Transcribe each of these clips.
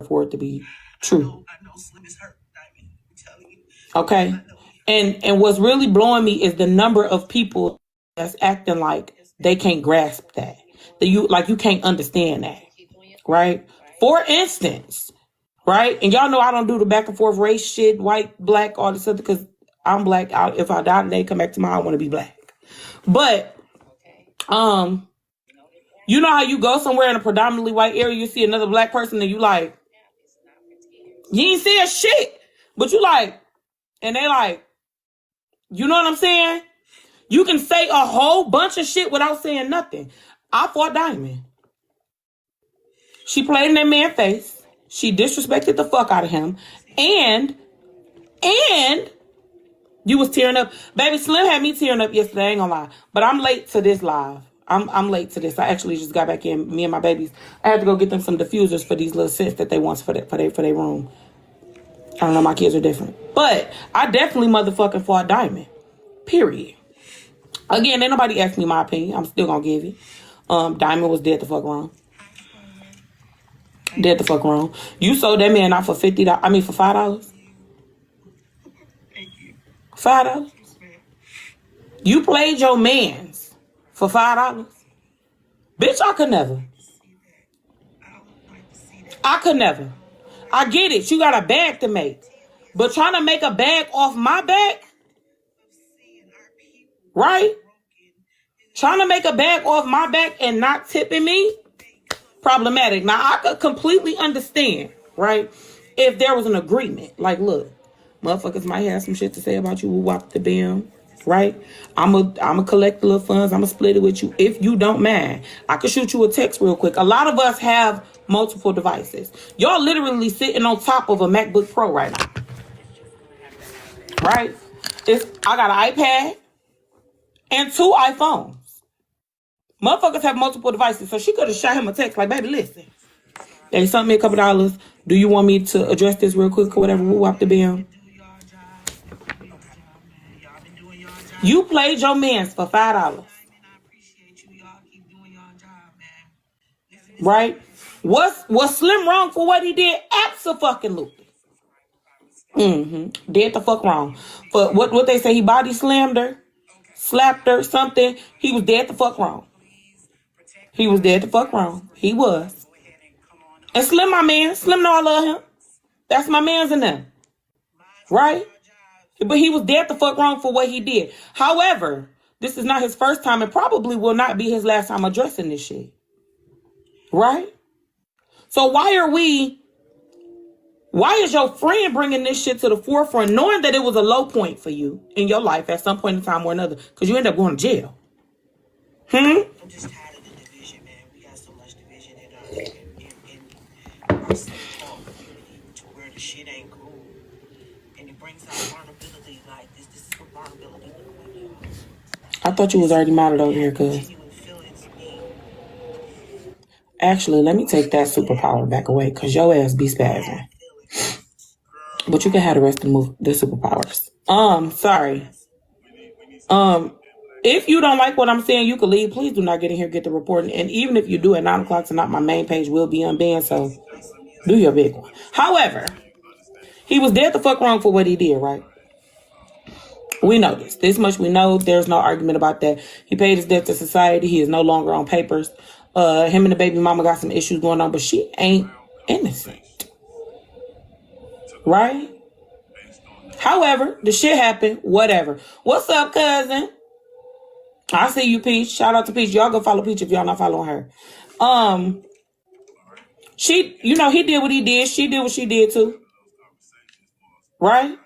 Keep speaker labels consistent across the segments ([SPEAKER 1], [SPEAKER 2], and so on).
[SPEAKER 1] for it to be true. Okay? And what's really blowing me is the number of people that's acting like they can't grasp that. That you can't understand that. Right? For instance, right? And y'all know I don't do the back and forth race shit, white, black, all this other, because I'm black. If I die today, come back tomorrow, I want to be black. But, you know how you go somewhere in a predominantly white area, you see another black person and you like, you ain't saying shit, but you like, and they like, you know what I'm saying? You can say a whole bunch of shit without saying nothing. I fought Diamond. She played in that man's face. She disrespected the fuck out of him. And you was tearing up. Baby, Slim had me tearing up yesterday, I ain't gonna lie. But I'm late to this live. I'm late to this. I actually just got back in. Me and my babies. I had to go get them some diffusers for these little scents that they want for their room. I don't know, my kids are different. But I definitely motherfucking fought Diamond. Period. Again, ain't nobody asked me my opinion. I'm still gonna give it. Diamond was dead the fuck wrong. Dead the fuck wrong. You sold that man out for $50. I mean for $5. $5. You played your mans for $5. Bitch, I could never. I get it. You got a bag to make. But trying to make a bag off my back? Right? Trying to make a bag off my back and not tipping me? Problematic. Now, I could completely understand, right? If there was an agreement. Like, look, motherfuckers might have some shit to say about you. We'll wop the bam. Right? I'm a collect the little funds. I'm going to split it with you. If you don't mind, I could shoot you a text real quick. A lot of us have multiple devices. Y'all literally sitting on top of a MacBook Pro right now. Right? I got an iPad and 2 iPhones. Motherfuckers have multiple devices. So she could have shot him a text like, baby, listen. They sent me a couple dollars. Do you want me to address this real quick or whatever? We'll wop the bam. You played your mans for $5. Right? Was Slim wrong for what he did? Abso-fucking-lutely. Dead the fuck wrong. For what they say, he body slammed her, slapped her, something. He was dead the fuck wrong. He was dead the fuck wrong. He was. And Slim, my man, Slim know I love him. That's my man's in them. Right? But he was dead the fuck wrong for what he did. However, this is not his first time and probably will not be his last time addressing this shit. Right? So why is your friend bringing this shit to the forefront, knowing that it was a low point for you in your life at some point in time or another? Because you end up going to jail. I'm just tired of the division, man. We got so much division in our community to where the shit ain't cool. And it brings out vulnerability like this. This is what vulnerability looks like. I thought you was already modeled over here, cuz. Actually, let me take that superpower back away, because your ass be spazzing. But you can have the rest of the superpowers. Sorry. If you don't like what I'm saying, you can leave. Please do not get in here, get the reporting. And even if you do at 9 o'clock tonight, my main page will be unbanned, so do your big one. However, he was dead the fuck wrong for what he did, right? We know this. This much we know. There's no argument about that. He paid his debt to society. He is no longer on papers. Him and the baby mama got some issues going on, but she ain't innocent. Right? However, the shit happened. Whatever. What's up, cousin? I see you, Peach. Shout out to Peach. Y'all go follow Peach if y'all not following her. She, he did what he did. She did what she did too. Right?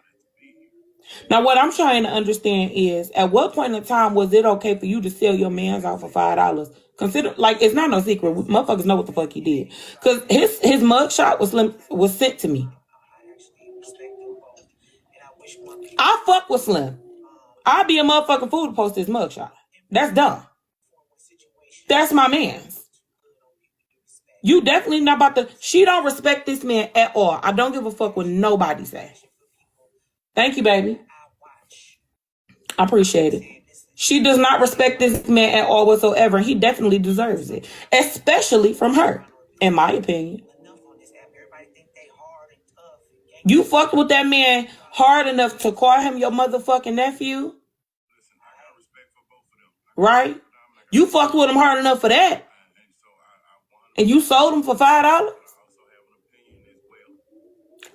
[SPEAKER 1] Now, what I'm trying to understand is, at what point in time was it okay for you to sell your mans out for $5? Consider, it's not no secret. Motherfuckers know what the fuck he did. Because his mugshot was sent to me. I fuck with Slim. I'd be a motherfucking fool to post his mugshot. That's dumb. That's my man's. You definitely not about to. She don't respect this man at all. I don't give a fuck what nobody say. Thank you, baby. I appreciate it. She does not respect this man at all whatsoever. He definitely deserves it. Especially from her, in my opinion. You fucked with that man hard enough to call him your motherfucking nephew? Right? You fucked with him hard enough for that. And you sold him for $5?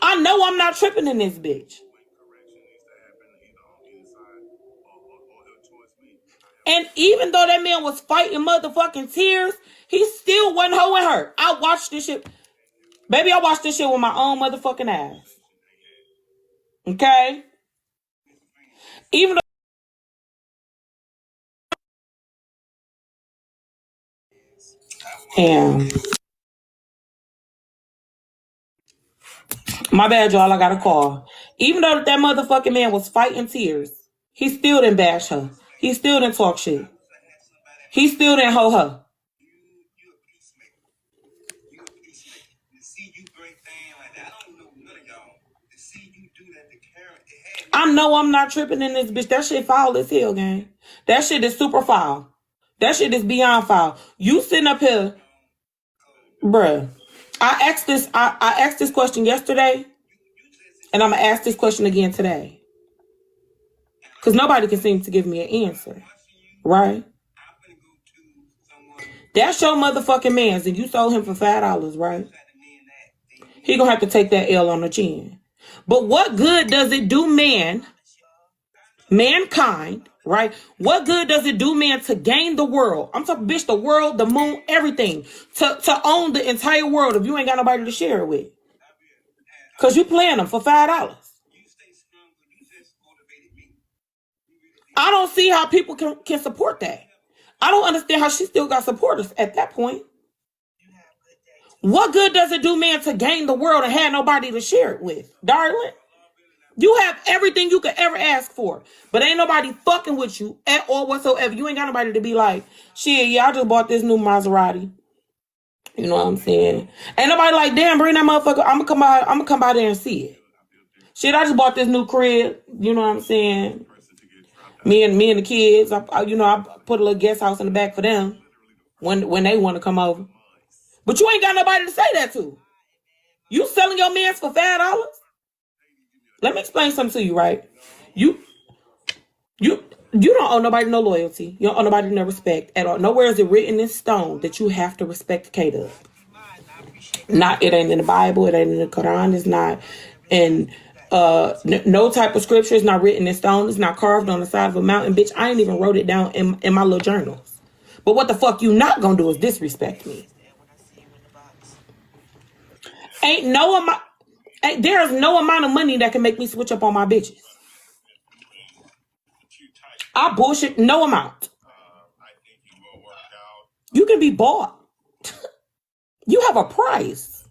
[SPEAKER 1] I know I'm not tripping in this bitch. And even though that man was fighting motherfucking tears, he still wasn't hoeing her. I watched this shit. Baby, I watched this shit with my own motherfucking eyes. Okay? Even though damn. My bad, y'all. I got a call. Even though that motherfucking man was fighting tears, he still didn't bash her. He still didn't talk shit. He still didn't hoe her. I know I'm not tripping in this bitch. That shit foul as hell, gang. That shit is super foul. That shit is beyond foul. You sitting up here, bruh. I asked this question yesterday, and I'm gonna ask this question again today. Because nobody can seem to give me an answer. Right? That's your motherfucking man's, and you sold him for $5, right? He gonna have to take that L on the chin. But what good does it do mankind, right? What good does it do man to gain the world? I'm talking, bitch, the world, the moon, everything. To own the entire world if you ain't got nobody to share it with. Because you playing them for $5. I don't see how people can support that. I don't understand how she still got supporters at that point. What good does it do man to gain the world and have nobody to share it with? Darling, you have everything you could ever ask for, but ain't nobody fucking with you at all whatsoever. You ain't got nobody to be like, shit, yeah, I just bought this new Maserati. You know what I'm saying? Ain't nobody like, damn, bring that motherfucker. I'm gonna come by there and see it. Shit, I just bought this new crib. You know what I'm saying? Me and the kids, I put a little guest house in the back for them when they want to come over. But you ain't got nobody to say that to. You selling your mans for $5? Let me explain something to you, right? You don't owe nobody no loyalty. You don't owe nobody no respect at all. Nowhere is it written in stone that you have to respect KayDubbTho. It ain't in the Bible. It ain't in the Quran. It's not in no type of scripture. It's not written in stone. It's not carved on the side of a mountain. Bitch, I ain't even wrote it down in my little journals. But what the fuck you not gonna do is disrespect me. There's no amount of money that can make me switch up on my bitches. I bullshit no amount. You can be bought. You have a price.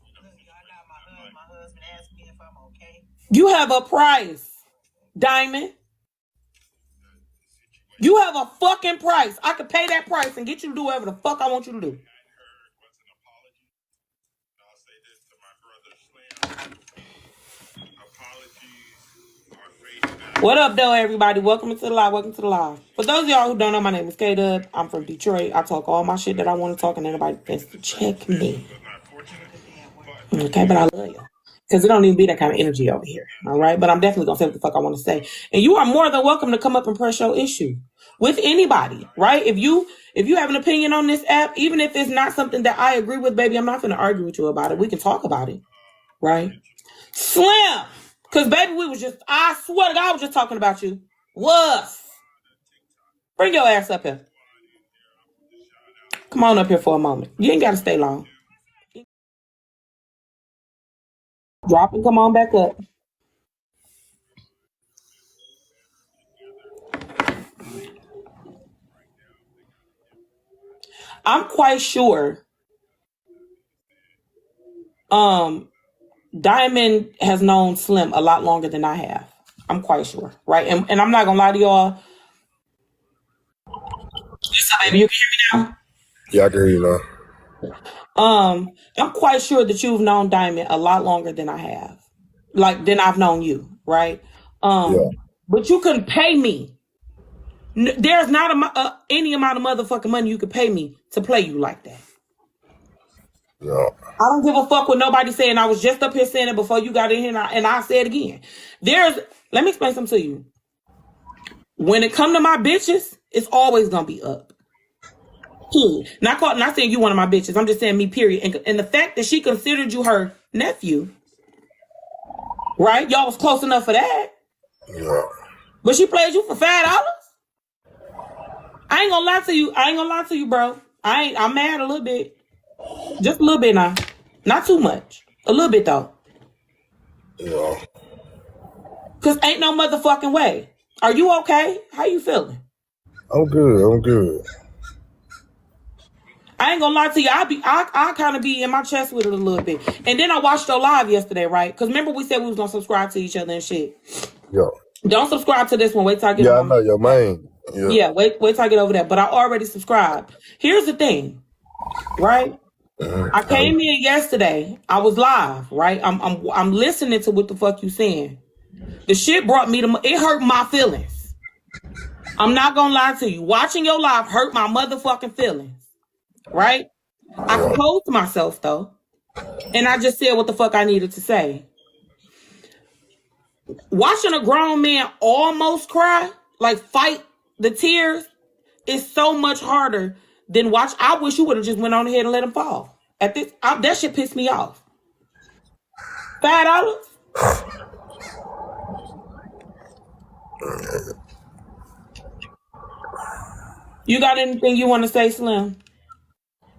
[SPEAKER 1] You have a price, Diamond. You have a fucking price. I could pay that price and get you to do whatever the fuck I want you to do. What up, though, everybody? Welcome to the live. Welcome to the live. For those of y'all who don't know, my name is KayDubbTho. I'm from Detroit. I talk all my shit that I want to talk, and anybody thinks to check me. Okay, but I love you. Because it don't even be that kind of energy over here. All right? But I'm definitely going to say what the fuck I want to say. And you are more than welcome to come up and press your issue with anybody, right? If you have an opinion on this app, even if it's not something that I agree with, baby, I'm not going to argue with you about it. We can talk about it, right? Slim! Because, baby, I swear to God, I was just talking about you. Woof. Bring your ass up here. Come on up here for a moment. You ain't got to stay long. Drop and come on back up. I'm quite sure Diamond has known Slim a lot longer than I have. I'm quite sure, right? And I'm not gonna lie to y'all. Listen, baby, you can hear me now?
[SPEAKER 2] Yeah, I can hear you now.
[SPEAKER 1] I'm quite sure that you've known Diamond a lot longer than I have. Than I've known you, right?
[SPEAKER 2] Yeah.
[SPEAKER 1] But you couldn't pay me. There's not any amount of motherfucking money you could pay me to play you like that.
[SPEAKER 2] Yeah.
[SPEAKER 1] I don't give a fuck what nobody saying. I was just up here saying it before you got in here, and I say it again. Let me explain something to you. When it come to my bitches, it's always gonna be up. Not saying you one of my bitches. I'm just saying me, period. And the fact that she considered you her nephew, right? Y'all was close enough for that.
[SPEAKER 2] Yeah.
[SPEAKER 1] But she played you for $5. I ain't gonna lie to you, bro. I'm mad a little bit. Just a little bit now. Not too much. A little bit though.
[SPEAKER 2] Yeah.
[SPEAKER 1] Cause ain't no motherfucking way. Are you okay? How you feeling?
[SPEAKER 2] I'm good.
[SPEAKER 1] I ain't gonna lie to you. I kind of be in my chest with it a little bit. And then I watched your live yesterday, right? Because remember we said we was gonna subscribe to each other and shit.
[SPEAKER 2] Yeah.
[SPEAKER 1] Don't subscribe to this one. Wait till I get
[SPEAKER 2] I know your man.
[SPEAKER 1] Yeah, wait till I get over that. But I already subscribed. Here's the thing, right? I came in yesterday. I was live, right? I'm listening to what the fuck you saying. The shit brought me to it hurt my feelings. I'm not gonna lie to you. Watching your live hurt my motherfucking feelings. Right? I composed myself though. And I just said what the fuck I needed to say. Watching a grown man almost cry, like fight the tears, is so much harder than watch. I wish you would have just went on ahead and let him fall. That shit pissed me off. $5? You got anything you want to say, Slim?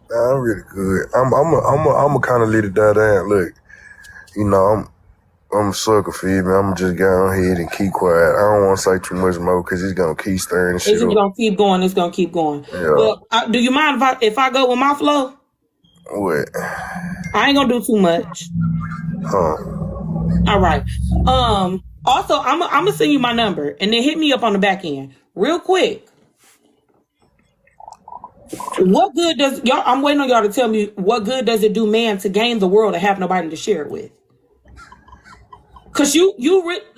[SPEAKER 2] Nah, I'm really good. I'm kind of let it die down. Look, you know, I'm a sucker for you, man. I'm just go ahead and keep quiet. I don't want to say too much more because it's gonna keep stirring shit.
[SPEAKER 1] It's gonna keep going. It's gonna keep going.
[SPEAKER 2] Yeah.
[SPEAKER 1] Well, do you mind if I go with my flow?
[SPEAKER 2] What?
[SPEAKER 1] I ain't gonna do too much. All right. Also, I'm gonna send you my number and then hit me up on the back end real quick. What good does y'all? I'm waiting on y'all to tell me what good does it do man to gain the world and have nobody to share it with? Cause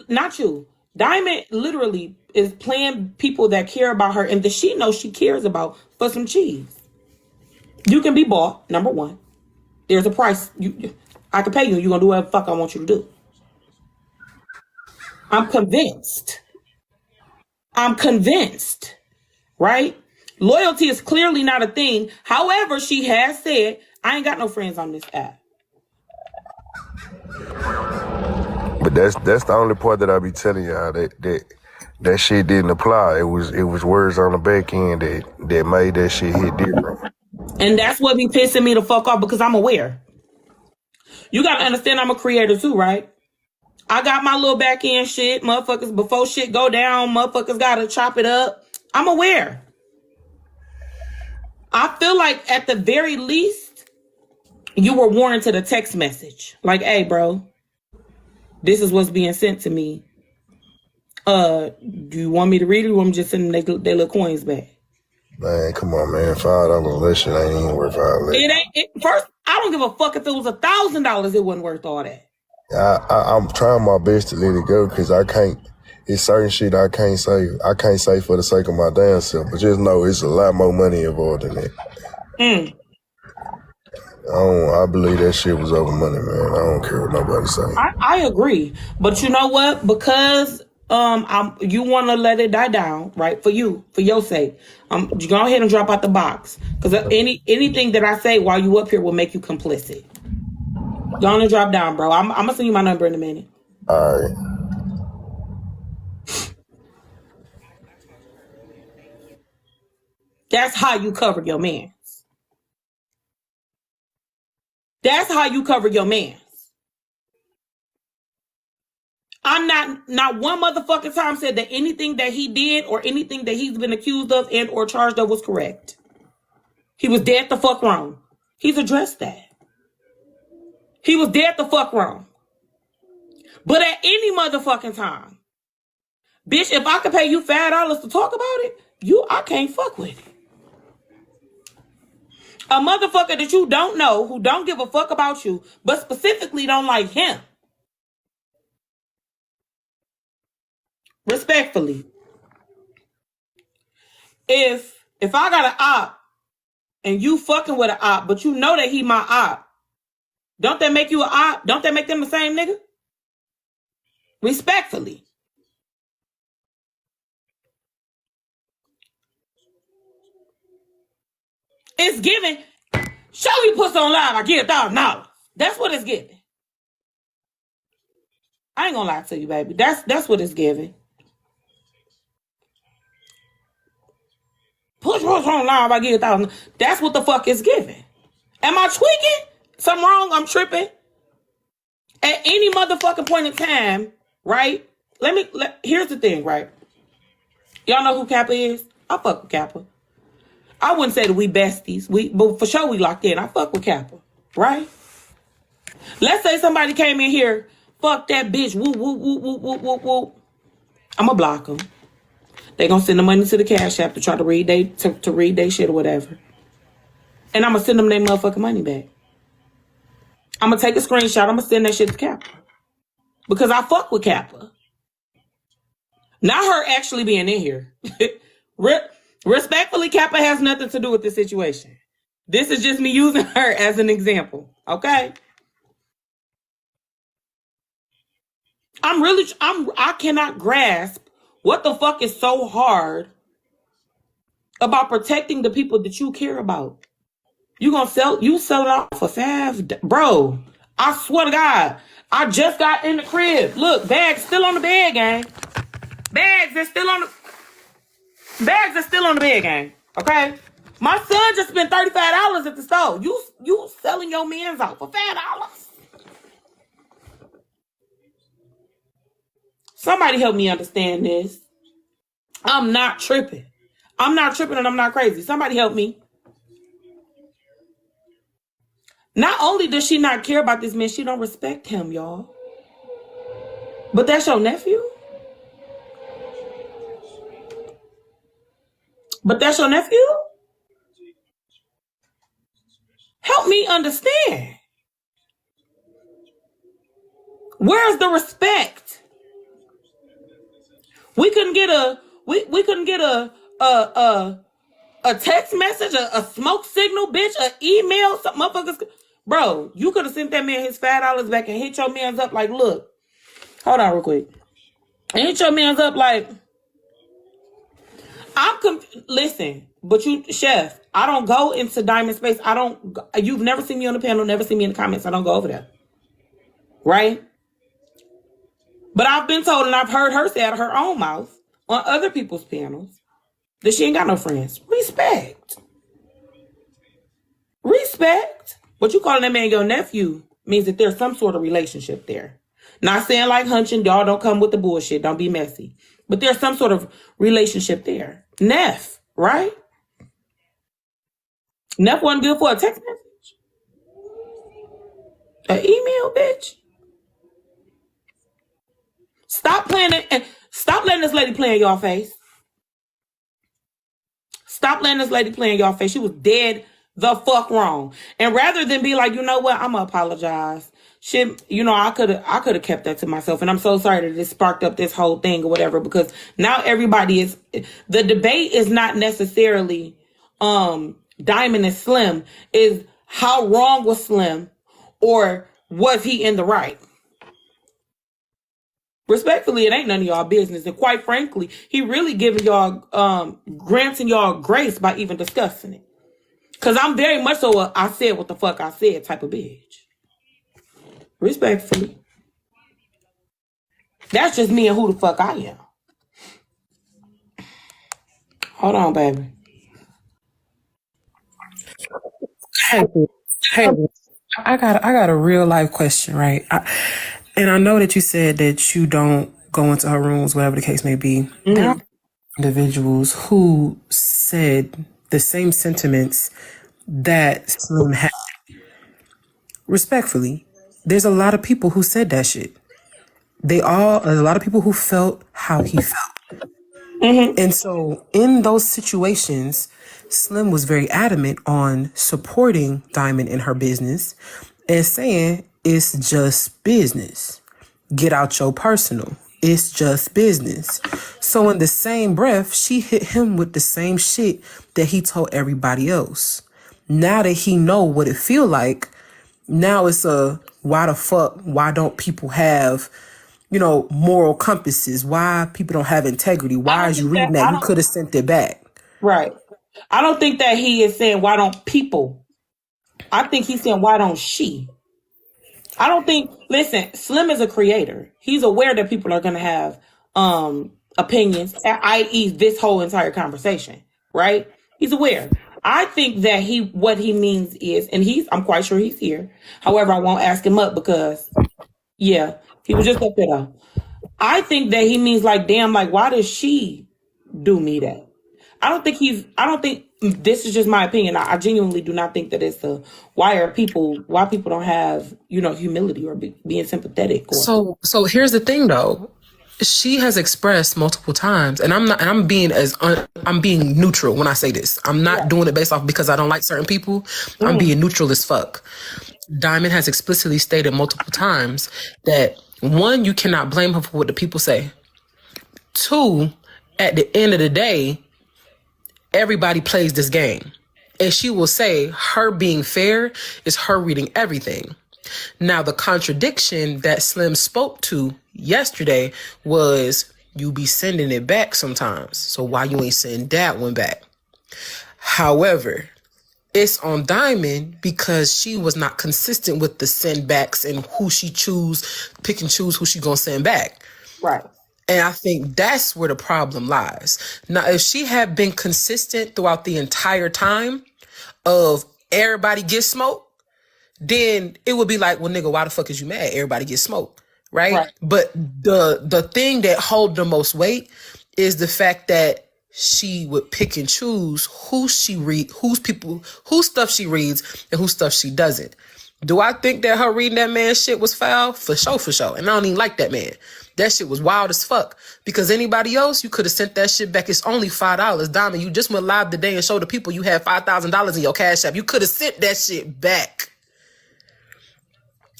[SPEAKER 1] not you. Diamond literally is playing people that care about her and that she knows she cares about for some cheese. You can be bought. Number one, there's a price. I can pay you. You're gonna do whatever the fuck I want you to do. I'm convinced. Right? Loyalty is clearly not a thing. However, she has said, I ain't got no friends on this app.
[SPEAKER 2] But that's the only part that I be telling y'all that shit didn't apply. It was words on the back end that made that shit hit different.
[SPEAKER 1] And that's what be pissing me the fuck off because I'm aware. You gotta understand I'm a creator too, right? I got my little back end shit. Motherfuckers, before shit go down, motherfuckers gotta chop it up. I'm aware. I feel like at the very least, you were warranted a text message. Like, hey, bro, this is what's being sent to me. Do you want me to read it or you want me to just send them their little coins back?
[SPEAKER 2] Man, come on, man. $5 that shit ain't even worth $5.
[SPEAKER 1] First, I don't give a fuck if it was $1,000, it wasn't worth all that.
[SPEAKER 2] I'm trying my best to let it go because I can't. It's certain shit I can't say. I can't say for the sake of my damn self, but just know it's a lot more money involved in it. I believe that shit was over money, man. I don't care what nobody say.
[SPEAKER 1] I agree, but you know what? Because you want to let it die down, right? For your sake, you go ahead and drop out the box because anything that I say while you up here will make you complicit. Go on and drop down, bro. I'm gonna send you my number in a minute.
[SPEAKER 2] All right.
[SPEAKER 1] That's how you cover your mans. That's how you cover your mans. I'm not one motherfucking time said that anything that he did or anything that he's been accused of and or charged of was correct. He was dead the fuck wrong. He's addressed that. He was dead the fuck wrong. But at any motherfucking time, bitch, if I could pay you $5 to talk about it, I can't fuck with it. A motherfucker that you don't know, who don't give a fuck about you, but specifically don't like him. Respectfully. If I got an op and you fucking with an op, but you know that he my op, Don't that make you a op? Don't that make them the same nigga? Respectfully. It's giving. Show you pussy on live, I give $1,000. That's what it's giving. I ain't gonna lie to you, baby. That's what it's giving. Push on live, I give $1,000. That's what the fuck it's giving. Am I tweaking? Something wrong? I'm tripping. At any motherfucking point in time, right? Here's the thing, right? Y'all know who Kappa is? I fuck with Kappa. I wouldn't say that we besties. But for sure we locked in. I fuck with Kappa, right? Let's say somebody came in here, fuck that bitch, woo, woo, woo, woo, woo, woo, woo. I'ma block them. They gonna send the money to the Cash App to try to read they shit or whatever. And I'm gonna send them their motherfucking money back. I'm gonna take a screenshot. I'm gonna send that shit to Kappa. Because I fuck with Kappa. Not her actually being in here. Respectfully, Kappa has nothing to do with this situation. This is just me using her as an example. Okay? I cannot grasp what the fuck is so hard about protecting the people that you care about. You sell it off for $5, bro. I swear to God, I just got in the crib. Look, bags still on the bed, gang. Bags are still on the bed, gang. Okay, my son just spent $35 at the store. You selling your men's out for $5? Somebody help me understand this. I'm not tripping. I'm not tripping and I'm not crazy. Somebody help me. Not only does she not care about this man, she don't respect him, y'all. But that's your nephew? But that's your nephew? Help me understand. Where's the respect? We couldn't get a text message, a smoke signal, bitch, an email, some motherfuckers. Bro, you could have sent that man his $5 back and hit your man's up like, look, hold on real quick. And hit your man's up like, listen, but Chef, I don't go into Diamond Space. You've never seen me on the panel, never seen me in the comments. I don't go over there. Right? But I've been told and I've heard her say out of her own mouth on other people's panels that she ain't got no friends. Respect. But you calling that man your nephew means that there's some sort of relationship there. Not saying like hunching, y'all don't come with the bullshit. Don't be messy. But there's some sort of relationship there. Neff, right? Neff wasn't good for a text message. An email, bitch. Stop playing it and stop letting this lady play in your face. Stop letting this lady play in your face. She was dead the fuck wrong. And rather than be like, you know what, I'm gonna apologize. Shit, I could have kept that to myself. And I'm so sorry that it sparked up this whole thing or whatever, because now the debate is not necessarily Diamond and Slim, is how wrong was Slim or was he in the right? Respectfully, it ain't none of y'all business. And quite frankly, he really giving y'all, granting y'all grace by even discussing it. Because I'm very much so I said what the fuck I said type of bitch. Respectfully. That's just me and who the fuck I am. Hold on, baby.
[SPEAKER 3] Hey, I got a real life question, right? And I know that you said that you don't go into her rooms, whatever the case may be. Mm-hmm. There are individuals who said the same sentiments that Slim had. Respectfully, there's a lot of people who said that shit. There's a lot of people who felt how he felt. Mm-hmm. And so in those situations, Slim was very adamant on supporting Diamond in her business and saying, it's just business. Get out your personal. It's just business. So in the same breath, she hit him with the same shit that he told everybody else. Now that he know what it feel like Now it's a why the fuck? Why don't people have, moral compasses? Why people don't have integrity?
[SPEAKER 1] I
[SPEAKER 3] Why
[SPEAKER 1] don't
[SPEAKER 3] is you
[SPEAKER 1] think that
[SPEAKER 3] reading that?
[SPEAKER 1] I
[SPEAKER 3] You
[SPEAKER 1] don't
[SPEAKER 3] could have sent it back.
[SPEAKER 1] right. I don't think that he is saying why don't people. I think he's saying why don't she. I don't think. Listen, Slim is a creator. He's aware that people are going to have opinions, i.e., this whole entire conversation. Right? He's aware. I think that what he means is, and I'm quite sure he's here. However, I won't ask him up because, yeah, he was just up there though. I think that he means like, damn, like, why does she do me that? I don't think this is just my opinion. I genuinely do not think that it's why people don't have, humility or being sympathetic or.
[SPEAKER 3] So here's the thing though. She has expressed multiple times, and I'm being neutral when I say this. I'm not doing it based off because I don't like certain people. I'm being neutral as fuck. Diamond has explicitly stated multiple times that, one, you cannot blame her for what the people say. Two, at the end of the day, everybody plays this game. And she will say her being fair is her reading everything. Now, the contradiction that Slim spoke to yesterday was you be sending it back sometimes. So why you ain't sending that one back? However, it's on Diamond because she was not consistent with the send backs and who she pick and choose who she gonna send back.
[SPEAKER 1] Right.
[SPEAKER 3] And I think that's where the problem lies. Now, if she had been consistent throughout the entire time of everybody gets smoked, then it would be like, well, nigga, why the fuck is you mad? Everybody gets smoked, right? But the thing that hold the most weight is the fact that she would pick and choose who she read, whose stuff she reads and whose stuff she doesn't. Do I think that her reading that man's shit was foul? For sure. And I don't even like that man. That shit was wild as fuck. Because anybody else, you could have sent that shit back. It's only $5. Diamond, you just went live today and showed the people you had $5,000 in your Cash App. You could have sent that shit back.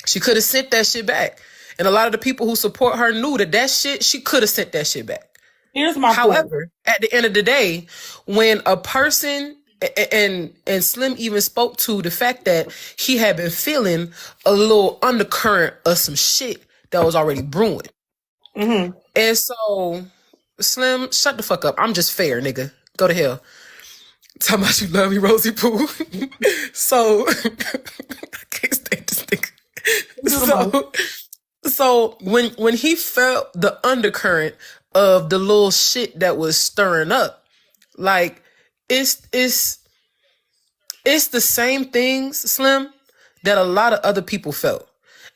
[SPEAKER 3] She could have sent that shit back. And a lot of the people who support her knew that shit, she could have sent that shit back.
[SPEAKER 1] Here's my
[SPEAKER 3] However, at the end of the day, when a person, and Slim even spoke to the fact that he had been feeling a little undercurrent of some shit that was already brewing. Mm-hmm. And so, Slim, shut the fuck up. I'm just fair, nigga. Go to hell. Talking about you love me, Rosie Pooh. So, I can't stand this nigga. So when he felt the undercurrent of the little shit that was stirring up, like it's the same things, Slim, that a lot of other people felt.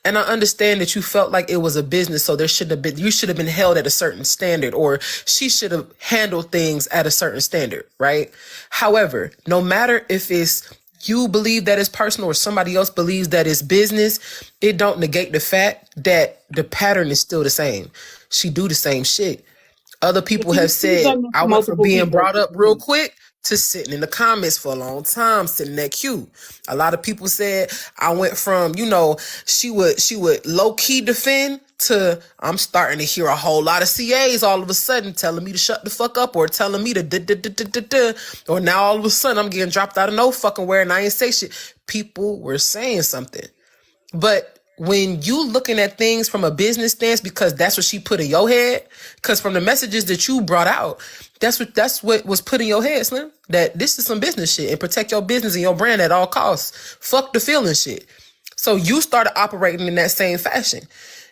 [SPEAKER 3] And I understand that you felt like it was a business, so you should have been held at a certain standard, or she should have handled things at a certain standard, right? However, no matter if it's you believe that it's personal or somebody else believes that it's business, it don't negate the fact that the pattern is still the same. She do the same shit. Other people have said, I went from being brought up real quick to sitting in the comments for a long time, sitting at Q. A lot of people said I went from, she would low-key defend to I'm starting to hear a whole lot of CAs all of a sudden telling me to shut the fuck up or telling me to or now all of a sudden I'm getting dropped out of no fucking where and I ain't say shit. People were saying something. But when you looking at things from a business stance, because that's what she put in your head, because from the messages that you brought out, that's what was put in your head, Slim, that this is some business shit and protect your business and your brand at all costs. Fuck the feeling shit. So you started operating in that same fashion.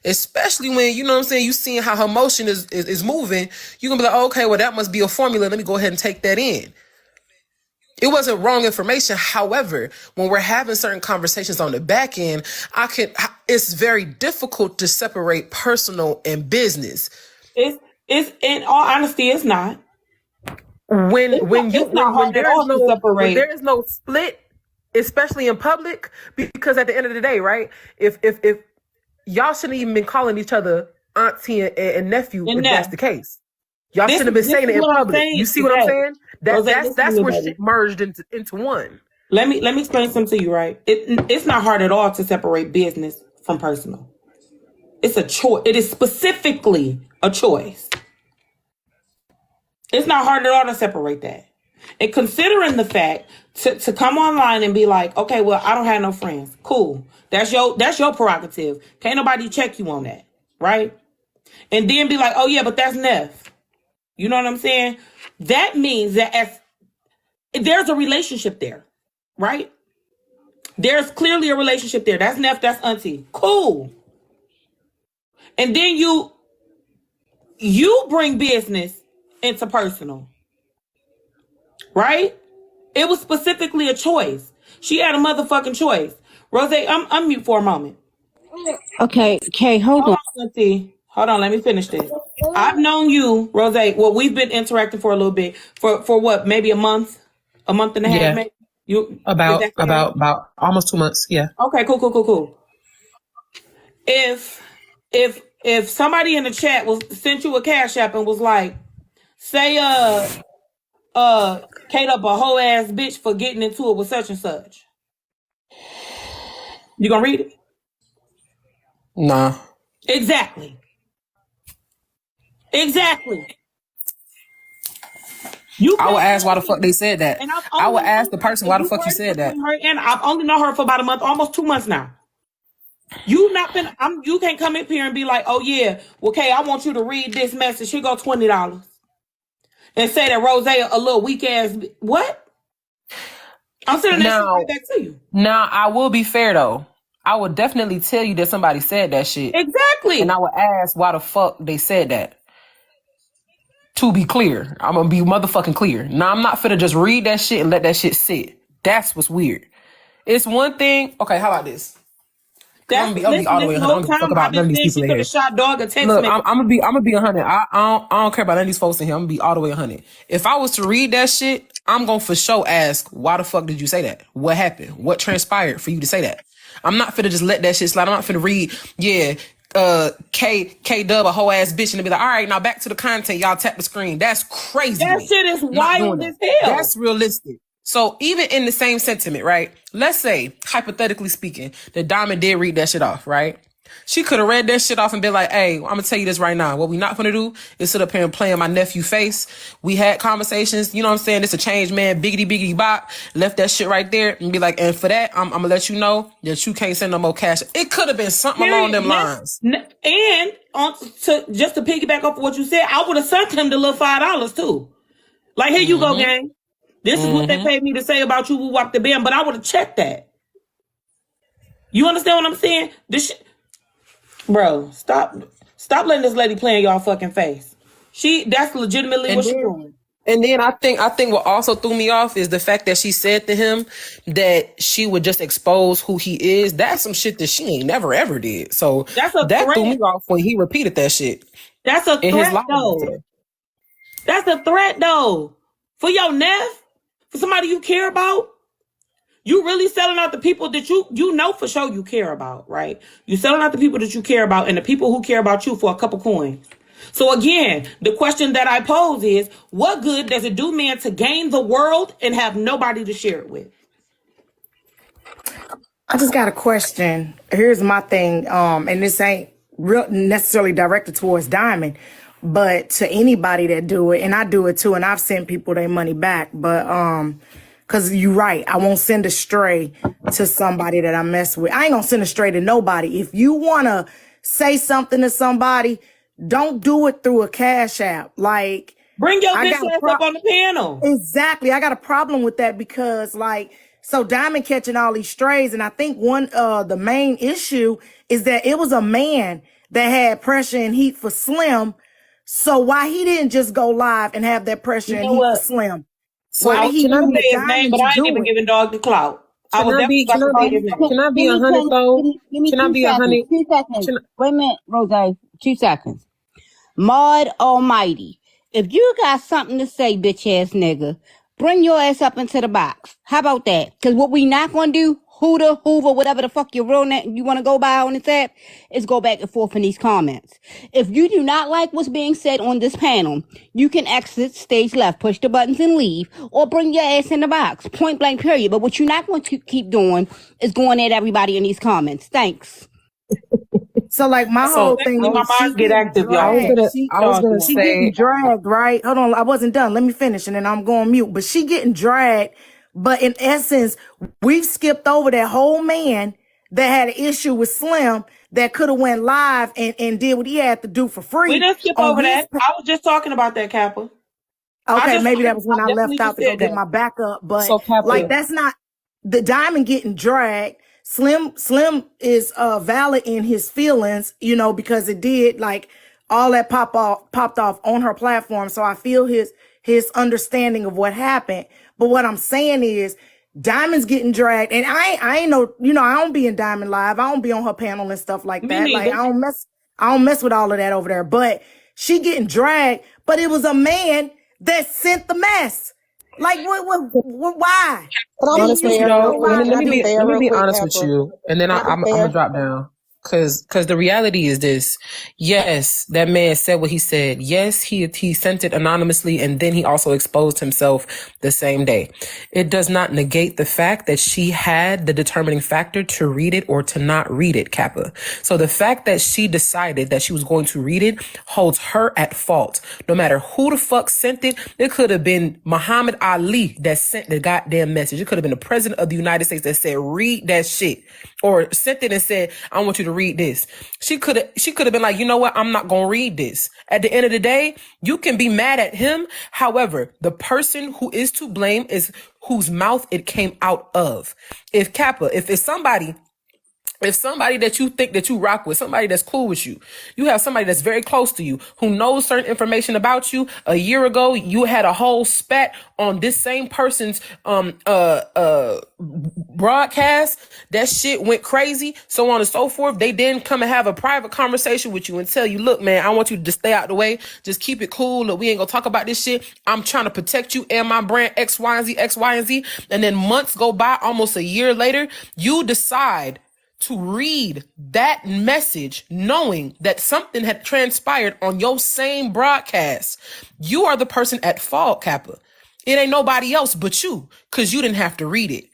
[SPEAKER 3] Especially when, you seeing how her motion is moving, you're going to be like, okay, well, that must be a formula. Let me go ahead and take that in. It wasn't wrong information. However, when we're having certain conversations on the back end, it's very difficult to separate personal and business.
[SPEAKER 1] It's in all honesty, it's not.
[SPEAKER 3] When there is no split, especially in public, because at the end of the day, right? If y'all shouldn't even been calling each other auntie and nephew if that's the case. Y'all shouldn't have been saying it in public. You see what I'm saying? That's where shit merged into one.
[SPEAKER 1] Let me explain something to you, right? It's not hard at all to separate business from personal. It's a choice. It is specifically a choice. It's not hard at all to separate that. And considering the fact to come online and be like, okay, well, I don't have no friends. Cool. That's your prerogative. Can't nobody check you on that. Right? And then be like, oh yeah, but that's Neff. You know what I'm saying? That means that there's a relationship there. Right? There's clearly a relationship there. That's Neff, that's Auntie. Cool. And then you bring business into personal. Right? It was specifically a choice. She had a motherfucking choice. Rose, unmute for a moment.
[SPEAKER 4] Okay, Kay, hold on.
[SPEAKER 1] Auntie. Hold on, let me finish this. I've known you, Rose. Well, we've been interacting for a little bit. For what? Maybe a month and a half.
[SPEAKER 3] Yeah.
[SPEAKER 1] Maybe
[SPEAKER 3] About almost 2 months. Yeah.
[SPEAKER 1] Okay, cool. If somebody in the chat sent you a cash app and was like, say KayDubbTho a whole ass bitch for getting into it with such and such, you gonna read it?
[SPEAKER 3] Nah.
[SPEAKER 1] Exactly.
[SPEAKER 3] I would ask why the fuck they said that.
[SPEAKER 1] And
[SPEAKER 3] I would ask the person why the fuck you said that.
[SPEAKER 1] And I've only known her for about a month, almost 2 months now. You can't come up here and be like, oh yeah, well, Kay, I want you to read this message. Here go $20. And say that Rose a little weak ass. What? I'm sending that shit right back to you.
[SPEAKER 3] Now, I will be fair though. I would definitely tell you that somebody said that shit.
[SPEAKER 1] Exactly.
[SPEAKER 3] And I would ask why the fuck they said that. To be clear, I'm gonna be motherfucking clear. Now, I'm not finna just read that shit and let that shit sit. That's what's weird. It's one thing. Okay, how about this? I'm gonna be all the way 100. I don't give a fuck about none of these people in here.
[SPEAKER 1] Shot dog or text
[SPEAKER 3] Look,
[SPEAKER 1] me.
[SPEAKER 3] I'm gonna be 100. I don't care about none of these folks in here. I'm gonna be all the way 100. If I was to read that shit, I'm gonna for sure ask, why the fuck did you say that? What happened? What transpired for you to say that? I'm not finna just let that shit slide. I'm not finna read, KayDubbTho a whole ass bitch and be like, all right, now back to the content. Y'all tap the screen. That's crazy.
[SPEAKER 1] That shit is wild as hell.
[SPEAKER 3] That's realistic. So even in the same sentiment, right? Let's say, hypothetically speaking, that Diamond did read that shit off, right? She could have read that shit off and been like, hey, I'm going to tell you this right now. What we not going to do is sit up here and play in my nephew face. We had conversations. You know what I'm saying? It's a change, man. Biggity bop. Left that shit right there and be like, and for that, I'm going to let you know that you can't send no more cash. It could have been something along them lines.
[SPEAKER 1] And just to piggyback off of what you said, I would have sent him the little $5 too. Like, here you go, gang. This is what they paid me to say about you who walked the band, but I would have checked that. You understand what I'm saying? This shit. Bro, stop letting this lady play in y'all fucking face. That's legitimately what she's doing.
[SPEAKER 3] And then I think what also threw me off is the fact that she said to him that she would just expose who he is. That's some shit that she ain't never ever did. So that threw me off when he repeated that shit.
[SPEAKER 1] That's a threat though. That's a threat though. For your nephew, for somebody you care about. You really selling out the people that you know for sure you care about, right? You selling out the people that you care about and the people who care about you for a couple coins. So again, the question that I pose is, what good does it do man to gain the world and have nobody to share it with?
[SPEAKER 5] I just got a question. Here's my thing, and this ain't necessarily directed towards Diamond, but to anybody that do it, and I do it too, and I've sent people their money back, but because you're right, I won't send a stray to somebody that I mess with. I ain't gonna send a stray to nobody. If you wanna say something to somebody, don't do it through a cash app. Like,
[SPEAKER 1] bring your bitch ass up on the panel.
[SPEAKER 5] Exactly. I got a problem with that because, like, so Diamond catching all these strays, and I think the main issue is that it was a man that had pressure and heat for Slim. So why he didn't just go live and have that pressure and heat for Slim?
[SPEAKER 1] So I was gonna say his name, but I ain't even giving dog the clout.
[SPEAKER 3] Can I be 100 though? Can I be 100?
[SPEAKER 4] 2 seconds. Wait a minute, Rose. 2 seconds. Maud Almighty, if you got something to say, bitch ass nigga, bring your ass up into the box. How about that? Because what we not gonna do, Hoover, whatever the fuck your real name you want to go by on this app, is go back and forth in these comments. If you do not like what's being said on this panel, you can exit stage left, push the buttons and leave, or bring your ass in the box. Point blank, period. But what you're not going to keep doing is going at everybody in these comments. Thanks.
[SPEAKER 5] So like my
[SPEAKER 3] So
[SPEAKER 5] whole
[SPEAKER 1] Let
[SPEAKER 5] thing
[SPEAKER 1] me my
[SPEAKER 5] is she
[SPEAKER 1] mind get
[SPEAKER 5] getting
[SPEAKER 1] active,
[SPEAKER 3] I was
[SPEAKER 1] y'all.
[SPEAKER 5] dragged.
[SPEAKER 3] gonna I was gonna
[SPEAKER 5] She getting
[SPEAKER 3] say
[SPEAKER 5] dragged, right? Hold on, I wasn't done. Let me finish and then I'm going mute. But she getting dragged. But in essence, we've skipped over that whole man that had an issue with Slim that could have went live and did what he had to do for
[SPEAKER 1] We
[SPEAKER 5] free
[SPEAKER 1] didn't skip
[SPEAKER 5] on
[SPEAKER 1] over
[SPEAKER 5] his.
[SPEAKER 1] that. I was just talking about that, Kappa.
[SPEAKER 5] Okay, maybe that was
[SPEAKER 1] I
[SPEAKER 5] when I left
[SPEAKER 1] definitely
[SPEAKER 5] out
[SPEAKER 1] just
[SPEAKER 5] to go
[SPEAKER 1] said
[SPEAKER 5] get
[SPEAKER 1] that.
[SPEAKER 5] my backup, but
[SPEAKER 3] so
[SPEAKER 5] like
[SPEAKER 3] Kappa.
[SPEAKER 5] that's not the Diamond getting dragged. Slim is valid in his feelings, you know, because it did like all that popped off on her platform. So I feel his understanding of what happened. But what I'm saying is Diamond's getting dragged, and I ain't no, you know, I don't be in Diamond Live. I don't be on her panel and stuff like
[SPEAKER 1] Me
[SPEAKER 5] that. Like
[SPEAKER 1] neither.
[SPEAKER 5] I don't mess with all of that over there. But she getting dragged, but it was a man that sent the mess. Like why?
[SPEAKER 6] But I'm
[SPEAKER 5] You
[SPEAKER 6] gonna
[SPEAKER 3] Honestly,
[SPEAKER 6] stay
[SPEAKER 5] you
[SPEAKER 6] there real
[SPEAKER 5] know
[SPEAKER 3] though,
[SPEAKER 6] quick.
[SPEAKER 5] why
[SPEAKER 6] Can I be fair
[SPEAKER 3] let me
[SPEAKER 6] real
[SPEAKER 3] be
[SPEAKER 6] quick,
[SPEAKER 3] honest with
[SPEAKER 6] Pepper?
[SPEAKER 3] you, and then
[SPEAKER 6] Can I be
[SPEAKER 3] I'm gonna
[SPEAKER 6] fair?
[SPEAKER 3] drop down. Cause the reality is this. Yes, that man said what he said. Yes, he sent it anonymously, and then he also exposed himself the same day. It does not negate the fact that she had the determining factor to read it or to not read it, Kappa. So the fact that she decided that she was going to read it holds her at fault. No matter who the fuck sent it, it could have been Muhammad Ali that sent the goddamn message. It could have been the president of the United States that said, read that shit. Or sent it and said, I want you to read this. She could have been like, you know what? I'm not going to read this. At the end of the day, you can be mad at him. However, the person who is to blame is whose mouth it came out of. If it's somebody that you think that you rock with, somebody that's cool with you, you have somebody that's very close to you who knows certain information about you. A year ago, you had a whole spat on this same person's broadcast. That shit went crazy, so on and so forth. They didn't come and have a private conversation with you and tell you, look, man, I want you to just stay out the way. Just keep it cool. Look, we ain't gonna talk about this shit. I'm trying to protect you and my brand X, Y, and Z, X, Y, and Z. And then months go by, almost a year later, you decide to read that message knowing that something had transpired on your same broadcast. You are the person at fault, Kappa. It ain't nobody else but you, because you didn't have to read it.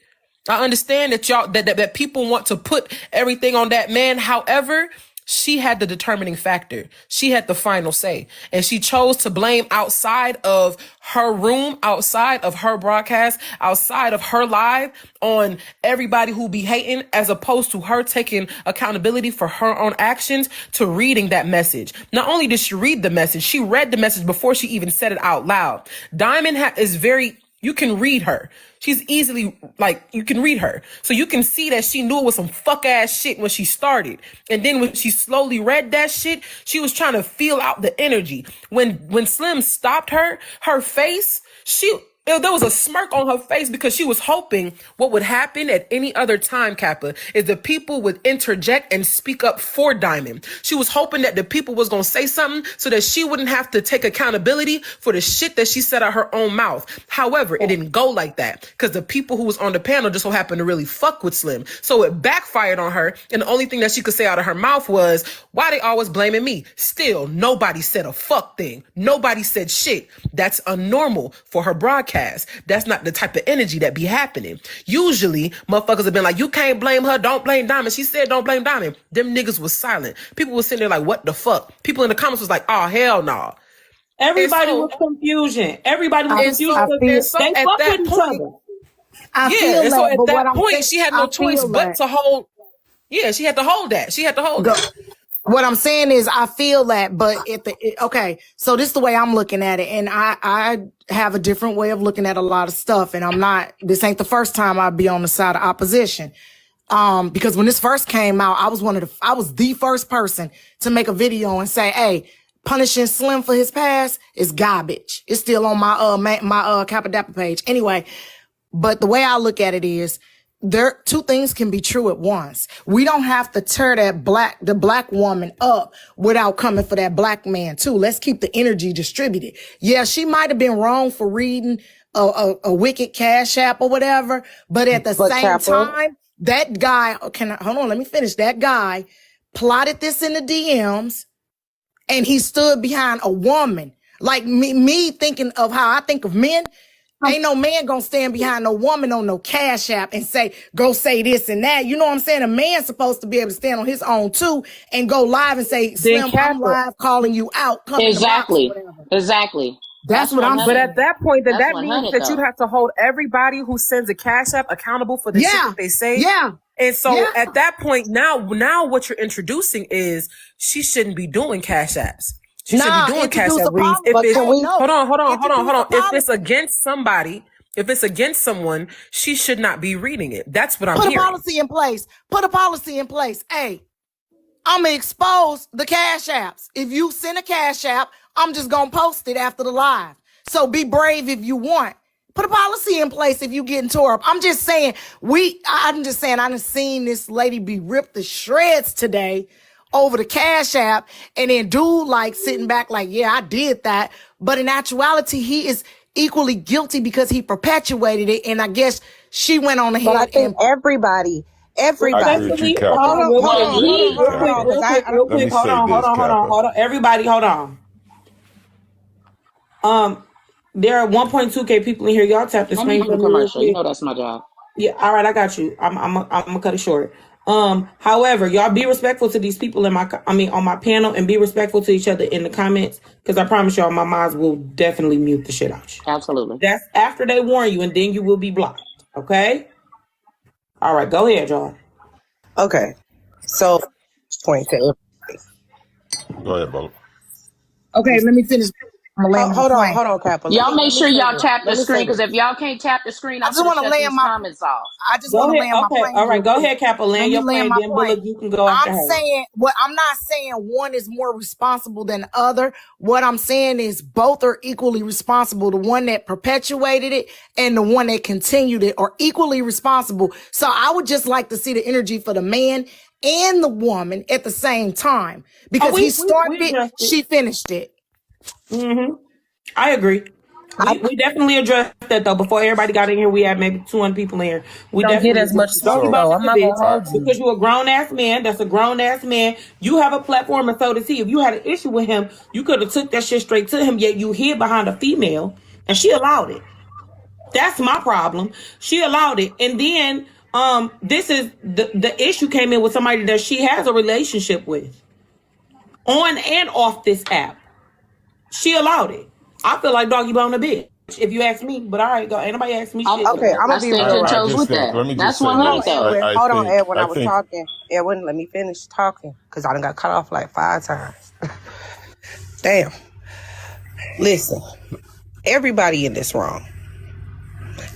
[SPEAKER 3] I understand that that people want to put everything on that man. However, she had the determining factor. She had the final say. And she chose to blame outside of her room, outside of her broadcast, outside of her live on everybody who be hating, as opposed to her taking accountability for her own actions to reading that message. Not only did she read the message, she read the message before she even said it out loud. Diamond is very... You can read her. She's easily, like, you can read her. So you can see that she knew it was some fuck ass shit when she started. And then when she slowly read that shit, she was trying to feel out the energy. When Slim stopped her face, there was a smirk on her face because she was hoping what would happen at any other time, Kappa, is the people would interject and speak up for Diamond. She was hoping that the people was going to say something so that she wouldn't have to take accountability for the shit that she said out her own mouth. However, it didn't go like that because the people who was on the panel just so happened to really fuck with Slim. So it backfired on her. And the only thing that she could say out of her mouth was, why they always blaming me? Still, nobody said a fuck thing. Nobody said shit. That's unnormal for her broadcast. That's not the type of energy that be happening. Usually, motherfuckers have been like, you can't blame her, don't blame Diamond. She said don't blame Diamond. Them niggas was silent. People was sitting there like, what the fuck? People in the comments was like, oh, hell no. Nah.
[SPEAKER 1] Everybody was confusion. Everybody was confusion
[SPEAKER 5] I
[SPEAKER 1] because
[SPEAKER 5] feel
[SPEAKER 1] they
[SPEAKER 3] at
[SPEAKER 1] fuck
[SPEAKER 3] that
[SPEAKER 1] with each
[SPEAKER 3] point,
[SPEAKER 1] other.
[SPEAKER 5] I
[SPEAKER 3] yeah,
[SPEAKER 5] feel
[SPEAKER 3] and so
[SPEAKER 5] that,
[SPEAKER 3] at
[SPEAKER 5] but what
[SPEAKER 3] that
[SPEAKER 5] I'm
[SPEAKER 3] point,
[SPEAKER 5] saying,
[SPEAKER 3] she had
[SPEAKER 5] I
[SPEAKER 3] no choice
[SPEAKER 5] feel
[SPEAKER 3] but
[SPEAKER 5] that.
[SPEAKER 3] to hold. Yeah, she had to hold that. She had to hold that.
[SPEAKER 5] What I'm saying is I feel that, but okay, so this is the way I'm looking at it. And I have a different way of looking at a lot of stuff. And this ain't the first time I'd be on the side of opposition. Because when this first came out, I was the first person to make a video and say, hey, punishing Slim for his past is garbage. It's still on my KayDubbTho page. Anyway, but the way I look at it is, two things can be true at once. We don't have to tear the black woman up without coming for that black man too. Let's keep the energy distributed. Yeah, she might have been wrong for reading a wicked cash app or whatever, but at the same
[SPEAKER 6] Kappa,
[SPEAKER 5] time, that guy, hold on, let me finish. That guy plotted this in the DMs and he stood behind a woman. Like me thinking of how I think of men. Ain't no man gonna stand behind no woman on no Cash App and say, go say this and that. You know what I'm saying? A man's supposed to be able to stand on his own too and go live and say,
[SPEAKER 3] Then
[SPEAKER 5] Slim, I'm
[SPEAKER 3] Captain.
[SPEAKER 5] live calling you out. Come in the box or
[SPEAKER 6] Exactly.
[SPEAKER 5] whatever.
[SPEAKER 6] Exactly.
[SPEAKER 5] That's what I'm
[SPEAKER 3] But
[SPEAKER 6] $100.
[SPEAKER 3] at
[SPEAKER 5] saying.
[SPEAKER 3] that point, then
[SPEAKER 6] That's
[SPEAKER 3] that means
[SPEAKER 6] 100
[SPEAKER 3] that you'd
[SPEAKER 6] though.
[SPEAKER 3] have to hold everybody who sends a Cash App accountable for the shit
[SPEAKER 5] Yeah.
[SPEAKER 3] that they say.
[SPEAKER 5] Yeah.
[SPEAKER 3] And so
[SPEAKER 5] Yeah.
[SPEAKER 3] at that point, now what you're introducing is she shouldn't be doing Cash Apps. She should be doing Cash
[SPEAKER 5] introduce
[SPEAKER 3] App
[SPEAKER 5] a
[SPEAKER 3] reads.
[SPEAKER 5] policy.
[SPEAKER 3] If it's
[SPEAKER 5] No.
[SPEAKER 3] hold on.
[SPEAKER 5] Introduce a
[SPEAKER 3] If it's
[SPEAKER 5] policy.
[SPEAKER 3] against somebody, if it's against someone, she should not be reading it. That's what I'm
[SPEAKER 5] Put a
[SPEAKER 3] hearing.
[SPEAKER 5] policy in place. Put a policy in place. Hey, I'm going to expose the Cash Apps. If you send a Cash App, I'm just going to post it after the live. So be brave if you want. Put a policy in place if you getting tore up. I'm just saying, I done seen this lady be ripped to shreds today over the Cash App, and then dude like sitting back like, yeah, I did that. But in actuality, he is equally guilty because he perpetuated it. And I guess she went on
[SPEAKER 7] But I
[SPEAKER 5] ahead
[SPEAKER 7] think
[SPEAKER 5] and
[SPEAKER 7] everybody,
[SPEAKER 2] I agree with
[SPEAKER 1] Respectfully,
[SPEAKER 2] you, Captain.
[SPEAKER 1] hold on, real
[SPEAKER 7] hold
[SPEAKER 1] quick,
[SPEAKER 7] on,
[SPEAKER 6] Agreed.
[SPEAKER 7] hold on, because I
[SPEAKER 1] real
[SPEAKER 2] Let me
[SPEAKER 1] quick, hold
[SPEAKER 2] say
[SPEAKER 1] on,
[SPEAKER 2] this, Kappa.
[SPEAKER 1] hold on. Everybody, hold on. There are 1.2K people in here. Y'all tap the
[SPEAKER 6] Let me
[SPEAKER 1] screen
[SPEAKER 6] do
[SPEAKER 1] for
[SPEAKER 6] the
[SPEAKER 1] me real
[SPEAKER 6] commercial. You
[SPEAKER 1] quick.
[SPEAKER 6] know that's my job.
[SPEAKER 1] Yeah, all right, I got you. I'm gonna cut it short. However, y'all be respectful to these people on my panel, and be respectful to each other in the comments, because I promise y'all, my mods will definitely mute the shit out you.
[SPEAKER 6] Absolutely.
[SPEAKER 1] That's after they warn you, and then you will be blocked. Okay. All right, go ahead, y'all.
[SPEAKER 7] Okay. So, point to
[SPEAKER 2] Go ahead, Bo.
[SPEAKER 5] okay, let me finish. I'm gonna land my plane.
[SPEAKER 7] hold on, Kappa.
[SPEAKER 6] Y'all make sure
[SPEAKER 7] say
[SPEAKER 6] y'all
[SPEAKER 7] this.
[SPEAKER 6] tap the
[SPEAKER 7] Let me say
[SPEAKER 6] screen, because
[SPEAKER 7] this.
[SPEAKER 6] if y'all can't tap the screen,
[SPEAKER 5] I
[SPEAKER 6] I'm
[SPEAKER 5] just
[SPEAKER 6] gonna
[SPEAKER 5] want to
[SPEAKER 6] shut
[SPEAKER 5] land
[SPEAKER 6] these
[SPEAKER 5] my.
[SPEAKER 6] comments off.
[SPEAKER 5] I just
[SPEAKER 1] Go
[SPEAKER 5] want to
[SPEAKER 1] ahead.
[SPEAKER 5] land my
[SPEAKER 1] Okay.
[SPEAKER 5] plane
[SPEAKER 1] All
[SPEAKER 5] real
[SPEAKER 1] right. Go
[SPEAKER 5] quick.
[SPEAKER 1] ahead, Kappa.
[SPEAKER 5] Let
[SPEAKER 1] Land
[SPEAKER 5] me
[SPEAKER 1] your
[SPEAKER 5] land
[SPEAKER 1] plane.
[SPEAKER 5] my
[SPEAKER 1] Then
[SPEAKER 5] point.
[SPEAKER 1] Bullock, you can go after
[SPEAKER 5] I'm
[SPEAKER 1] her.
[SPEAKER 5] saying I'm not saying one is more responsible than the other. What I'm saying is both are equally responsible. The one that perpetuated it and the one that continued it are equally responsible. So I would just like to see the energy for the man and the woman at the same time, because he started
[SPEAKER 1] We
[SPEAKER 5] it,
[SPEAKER 1] addressed it.
[SPEAKER 5] she finished it.
[SPEAKER 1] I agree. We definitely addressed that though. Before everybody got in here, we had maybe 200 people in here. We
[SPEAKER 3] Don't get
[SPEAKER 1] definitely
[SPEAKER 3] as much
[SPEAKER 1] addressed it. Don't
[SPEAKER 3] smoke
[SPEAKER 1] keep
[SPEAKER 2] So,
[SPEAKER 1] on
[SPEAKER 3] though.
[SPEAKER 1] this
[SPEAKER 3] I'm
[SPEAKER 1] a
[SPEAKER 3] not
[SPEAKER 1] bitch
[SPEAKER 3] gonna hold you.
[SPEAKER 1] because you're a grown ass man. That's a grown ass man. You have a platform, and so does he. If you had an issue with him, you could have took that shit straight to him. Yet you hid behind a female, and she allowed it. That's my problem. She allowed it, and then this is the issue came in with somebody that she has a relationship with on and off this app. She allowed it. I feel like doggy bone a bitch, if you ask me. But all right, go. Ain't nobody ask me shit.
[SPEAKER 7] Okay, I'm
[SPEAKER 6] I
[SPEAKER 7] gonna be
[SPEAKER 6] stand
[SPEAKER 7] real
[SPEAKER 6] 10
[SPEAKER 2] I
[SPEAKER 7] right
[SPEAKER 6] toes
[SPEAKER 7] here.
[SPEAKER 2] just
[SPEAKER 6] with
[SPEAKER 2] think,
[SPEAKER 6] that.
[SPEAKER 2] let me just
[SPEAKER 6] That's
[SPEAKER 2] say
[SPEAKER 7] Hold on,
[SPEAKER 6] 100
[SPEAKER 2] this.
[SPEAKER 6] though.
[SPEAKER 7] Edwin.
[SPEAKER 2] I
[SPEAKER 7] Hold on,
[SPEAKER 2] think,
[SPEAKER 7] Edwin. I was talking. Edwin, let me finish talking, because I done got cut off like 5 times. Damn. Listen, everybody in this wrong.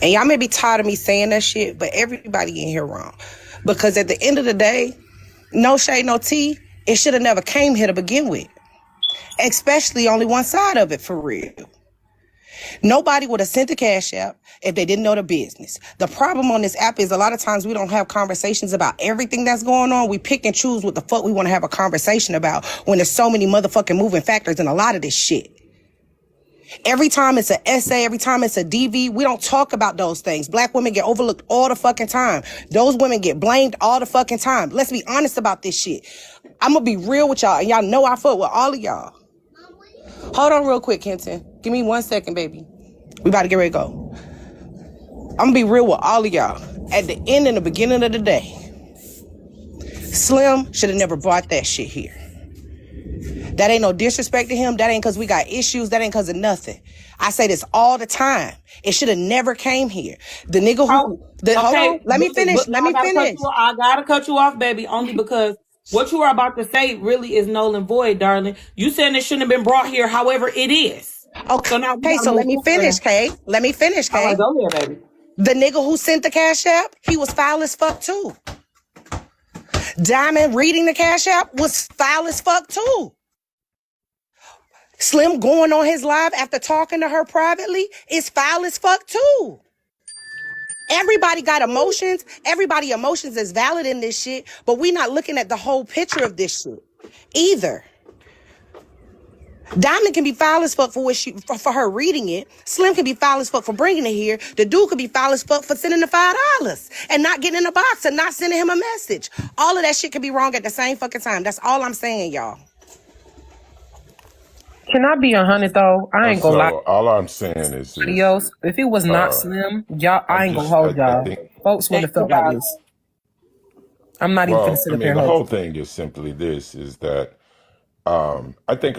[SPEAKER 7] And y'all may be tired of me saying that shit, but everybody in here wrong. Because at the end of the day, no shade, no tea, it should have never came here to begin with. Especially only one side of it, for real. Nobody would have sent the Cash App if they didn't know the business. The problem on this app is a lot of times we don't have conversations about everything that's going on. We pick and choose what the fuck we want to have a conversation about when there's so many motherfucking moving factors in a lot of this shit. Every time it's an essay, every time it's a DV, we don't talk about those things. Black women get overlooked all the fucking time. Those women get blamed all the fucking time. Let's be honest about this shit. I'm gonna be real with y'all, and y'all know I fuck with all of y'all. Hold on real quick, Kenton. Give me 1 second, baby. We about to get ready to go. I'm gonna be real with all of y'all. At the end and the beginning of the day, Slim should have never brought that shit here. That ain't no disrespect to him. That ain't because we got issues. That ain't because of nothing. I say this all the time. It should have never came here. The nigga who... hold on. Let me finish.
[SPEAKER 1] I gotta cut you off, baby, only because what you are about to say really is null and void, darling. You saying it shouldn't have been brought here, however it is.
[SPEAKER 7] Okay,
[SPEAKER 1] So
[SPEAKER 7] let me finish, Kay. Let me finish, Kay.
[SPEAKER 1] All right, go ahead, baby.
[SPEAKER 7] The nigga who sent the Cash App, he was foul as fuck too. Diamond reading the Cash App was foul as fuck too. Slim going on his live after talking to her privately is foul as fuck too. Everybody got emotions. Everybody emotions is valid in this shit, but we not looking at the whole picture of this shit either. Diamond can be foul as fuck for her reading it. Slim can be foul as fuck for bringing it here. The dude could be foul as fuck for sending the $5 and not getting in the box and not sending him a message. All of that shit could be wrong at the same fucking time. That's all I'm saying, y'all.
[SPEAKER 3] Can I be 100 though? I ain't gonna lie.
[SPEAKER 6] So all I'm saying is
[SPEAKER 3] Everybody
[SPEAKER 6] this.
[SPEAKER 3] else, if it was not Slim, y'all, I ain't gonna hold
[SPEAKER 6] I
[SPEAKER 3] y'all.
[SPEAKER 6] think,
[SPEAKER 3] Folks wouldn't
[SPEAKER 1] Thank
[SPEAKER 3] have
[SPEAKER 1] you,
[SPEAKER 3] felt like
[SPEAKER 1] God.
[SPEAKER 3] this. I'm not even gonna
[SPEAKER 6] well,
[SPEAKER 3] sit
[SPEAKER 6] I
[SPEAKER 3] up here
[SPEAKER 6] mean,
[SPEAKER 3] and
[SPEAKER 6] the
[SPEAKER 3] hold
[SPEAKER 6] whole
[SPEAKER 3] you.
[SPEAKER 6] thing is simply this, is that I think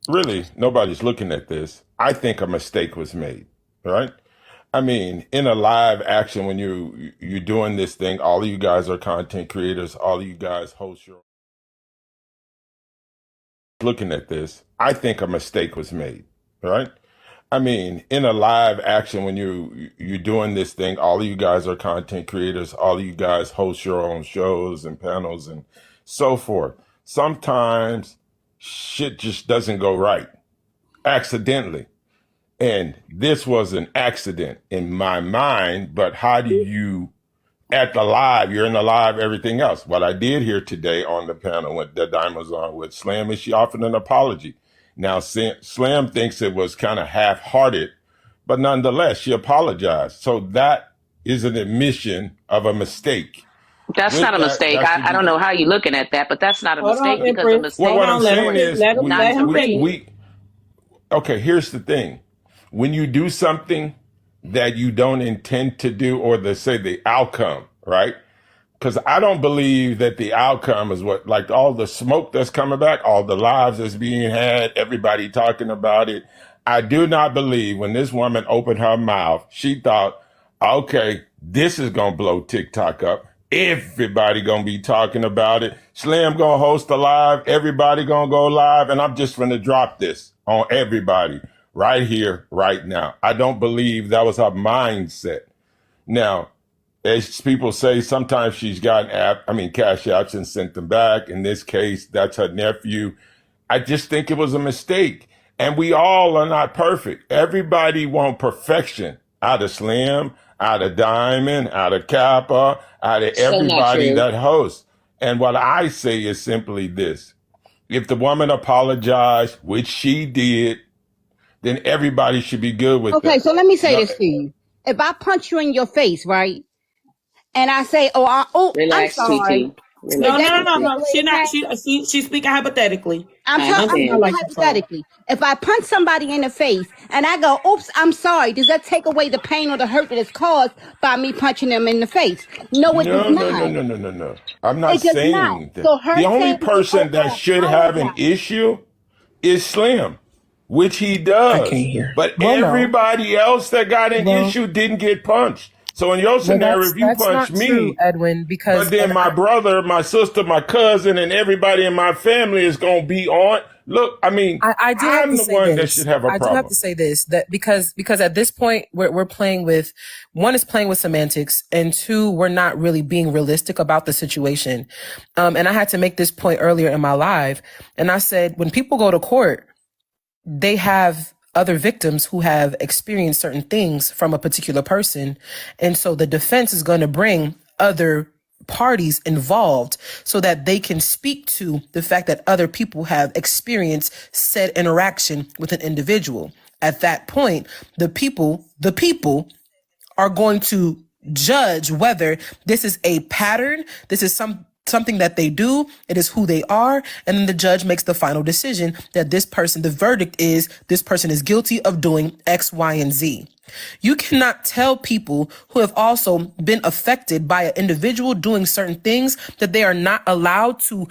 [SPEAKER 6] really, nobody's looking at this. I think a mistake was made, right? I mean, in a live action, when you're doing this thing, all of you guys are content creators, all of you guys host your looking at this. I think a mistake was made, right? I mean, in a live action, when you're doing this thing, all of you guys are content creators, all of you guys host your own shows and panels and so forth. Sometimes shit just doesn't go right accidentally. And this was an accident in my mind, but how do you at the live, you're in the live, everything else. What I did here today on the panel with that I was on with Slam is she offered an apology. Now, Slam thinks it was kind of half-hearted, but nonetheless, she apologized. So that is an admission of a mistake.
[SPEAKER 8] That's
[SPEAKER 6] With
[SPEAKER 8] not a
[SPEAKER 6] that,
[SPEAKER 8] mistake.
[SPEAKER 6] that should
[SPEAKER 8] I
[SPEAKER 6] be
[SPEAKER 8] don't know how you're looking at that, but that's not a
[SPEAKER 1] Hold on,
[SPEAKER 8] mistake because a
[SPEAKER 1] Empress.
[SPEAKER 6] well.
[SPEAKER 8] mistake
[SPEAKER 1] Hold
[SPEAKER 6] What I'm
[SPEAKER 1] on. Let him
[SPEAKER 6] saying
[SPEAKER 8] occurs
[SPEAKER 6] is,
[SPEAKER 1] let him
[SPEAKER 6] we
[SPEAKER 1] let
[SPEAKER 8] not to
[SPEAKER 1] him
[SPEAKER 6] we
[SPEAKER 1] finish.
[SPEAKER 8] repeat.
[SPEAKER 6] we okay. Here's the thing: when you do something that you don't intend to do, or the outcome, right? Because I don't believe that the outcome is what, like all the smoke that's coming back, all the lives that's being had, everybody talking about it. I do not believe when this woman opened her mouth, she thought, okay, this is going to blow TikTok up. Everybody going to be talking about it. Slim going to host a live. Everybody going to go live. And I'm just going to drop this on everybody right here, right now. I don't believe that was her mindset. Now, as people say, sometimes she's gotten cash apps and sent them back. In this case, that's her nephew. I just think it was a mistake. And we all are not perfect. Everybody want perfection out of Slim, out of Diamond, out of Kappa, out of
[SPEAKER 8] So not
[SPEAKER 6] everybody
[SPEAKER 8] true.
[SPEAKER 6] that hosts. And what I say is simply this. If the woman apologized, which she did, then everybody should be good with
[SPEAKER 4] Okay,
[SPEAKER 6] that.
[SPEAKER 4] so let me say
[SPEAKER 6] No,
[SPEAKER 4] this to you. If I punch you in your face, right, and I say, I'm
[SPEAKER 8] Relax,
[SPEAKER 4] sorry,
[SPEAKER 8] TT.
[SPEAKER 4] is
[SPEAKER 1] No,
[SPEAKER 8] Relax,
[SPEAKER 4] that
[SPEAKER 1] no,
[SPEAKER 4] gonna
[SPEAKER 1] no,
[SPEAKER 4] take
[SPEAKER 8] TT.
[SPEAKER 1] no.
[SPEAKER 4] away
[SPEAKER 1] She
[SPEAKER 4] the
[SPEAKER 1] not.
[SPEAKER 4] pain?
[SPEAKER 1] She's speaking hypothetically.
[SPEAKER 8] I
[SPEAKER 1] And
[SPEAKER 4] I'm
[SPEAKER 1] that's what I
[SPEAKER 8] understand.
[SPEAKER 4] speaking
[SPEAKER 1] like to say.
[SPEAKER 4] hypothetically. If I punch somebody in the face and I go, oops, I'm sorry, does that take away the pain or the hurt that is caused by me punching them in the face? No, it does
[SPEAKER 6] no, no, no,
[SPEAKER 4] not.
[SPEAKER 6] no, no, no, no. I'm not
[SPEAKER 4] It does not.
[SPEAKER 6] saying that.
[SPEAKER 4] So her
[SPEAKER 6] The only
[SPEAKER 4] saying,
[SPEAKER 6] person that
[SPEAKER 4] I
[SPEAKER 6] should have an
[SPEAKER 4] apologize.
[SPEAKER 6] issue is Slim, which he
[SPEAKER 3] I can't
[SPEAKER 6] does.
[SPEAKER 3] hear.
[SPEAKER 6] But
[SPEAKER 3] Well, no.
[SPEAKER 6] everybody else that got an
[SPEAKER 3] Well,
[SPEAKER 6] issue didn't get punched. So in your
[SPEAKER 3] well,
[SPEAKER 6] scenario, if you
[SPEAKER 3] that's
[SPEAKER 6] punch
[SPEAKER 3] not true,
[SPEAKER 6] me,
[SPEAKER 3] Edwin,
[SPEAKER 6] but
[SPEAKER 3] because
[SPEAKER 6] then
[SPEAKER 3] and
[SPEAKER 6] my
[SPEAKER 3] I
[SPEAKER 6] brother, my sister, my cousin, and everybody in my family is going to be on. Look, I mean,
[SPEAKER 3] I do have
[SPEAKER 6] I'm
[SPEAKER 3] to
[SPEAKER 6] the
[SPEAKER 3] say
[SPEAKER 6] one that
[SPEAKER 3] this.
[SPEAKER 6] should have a
[SPEAKER 3] I do have
[SPEAKER 6] problem.
[SPEAKER 3] to say this that because at this point we're playing with one is playing with semantics and two we're not really being realistic about the situation. And I had to make this point earlier in my live, and I said when people go to court, they have other victims who have experienced certain things from a particular person, and so the defense is going to bring other parties involved so that they can speak to the fact that other people have experienced said interaction with an individual. At that point, the people are going to judge whether this is a pattern, this is something that they do, it is who they are, and then the judge makes the final decision that this person, the verdict is this person is guilty of doing X, Y, and Z. You cannot tell people who have also been affected by an individual doing certain things that they are not allowed to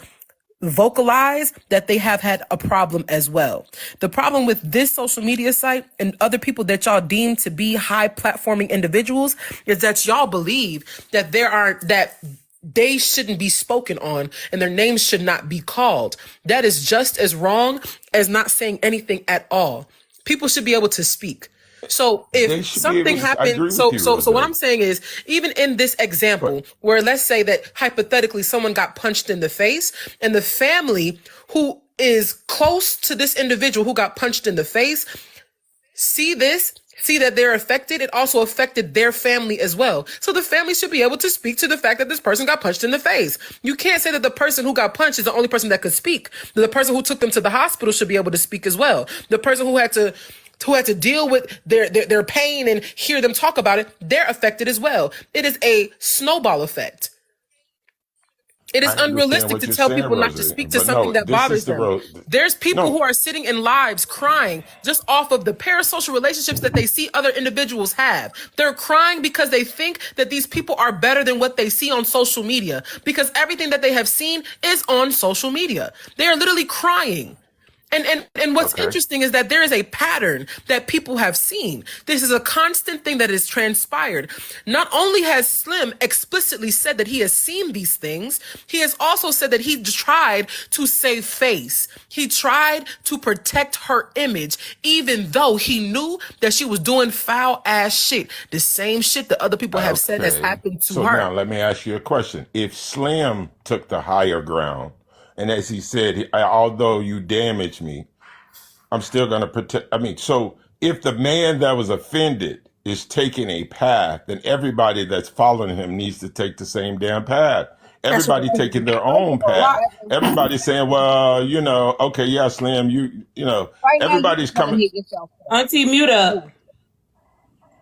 [SPEAKER 3] vocalize that they have had a problem as well. The problem with this social media site and other people that y'all deem to be high platforming individuals is that y'all believe that that they shouldn't be spoken on and their names should not be called. That is just as wrong as not saying anything at all. People should be able to speak. So
[SPEAKER 6] They
[SPEAKER 3] if
[SPEAKER 6] should be able
[SPEAKER 3] something
[SPEAKER 6] to. I
[SPEAKER 3] happened,
[SPEAKER 6] agree with you,
[SPEAKER 3] so what
[SPEAKER 6] Rose.
[SPEAKER 3] I'm saying is, even in this example,
[SPEAKER 6] But
[SPEAKER 3] where let's say that hypothetically someone got punched in the face, and the family who is close to this individual who got punched in the face see that they're affected, it also affected their family as well. So the family should be able to speak to the fact that this person got punched in the face. You can't say that the person who got punched is the only person that could speak. The person who took them to the hospital should be able to speak as well. The person who had to deal with their pain and hear them talk about it, they're affected as well. It is a snowball effect. It is
[SPEAKER 6] I understand
[SPEAKER 3] unrealistic
[SPEAKER 6] what
[SPEAKER 3] to
[SPEAKER 6] you're
[SPEAKER 3] tell
[SPEAKER 6] saying,
[SPEAKER 3] people not to
[SPEAKER 6] Rosie,
[SPEAKER 3] speak to
[SPEAKER 6] but
[SPEAKER 3] something
[SPEAKER 6] no,
[SPEAKER 3] that
[SPEAKER 6] this is
[SPEAKER 3] bothers
[SPEAKER 6] the
[SPEAKER 3] them.
[SPEAKER 6] road.
[SPEAKER 3] There's people who
[SPEAKER 6] No,
[SPEAKER 3] are sitting in lives crying just off of the parasocial relationships that they see other individuals have. They're crying because they think that these people are better than what they see on social media, because everything that they have seen is on social media. They are literally crying. And what's
[SPEAKER 6] okay.
[SPEAKER 3] interesting is that there is a pattern that people have seen. This is a constant thing that is transpired. Not only has Slim explicitly said that he has seen these things, he has also said that he tried to save face. He tried to protect her image, even though he knew that she was doing foul ass shit. The same shit that other people have said has
[SPEAKER 6] Okay.
[SPEAKER 3] happened to
[SPEAKER 6] So now
[SPEAKER 3] her.
[SPEAKER 6] let me ask you a question. If Slim took the higher ground, and as he said, although you damaged me, I'm still going to protect. I mean, so if the man that was offended is taking a path, then everybody that's following him needs to take the same damn path. Everybody taking their own path. Everybody's saying, well, okay, yeah, Slim,
[SPEAKER 4] Right now, you
[SPEAKER 6] everybody's
[SPEAKER 4] just want to
[SPEAKER 6] coming.
[SPEAKER 4] hear yourself.
[SPEAKER 1] Auntie, mute up.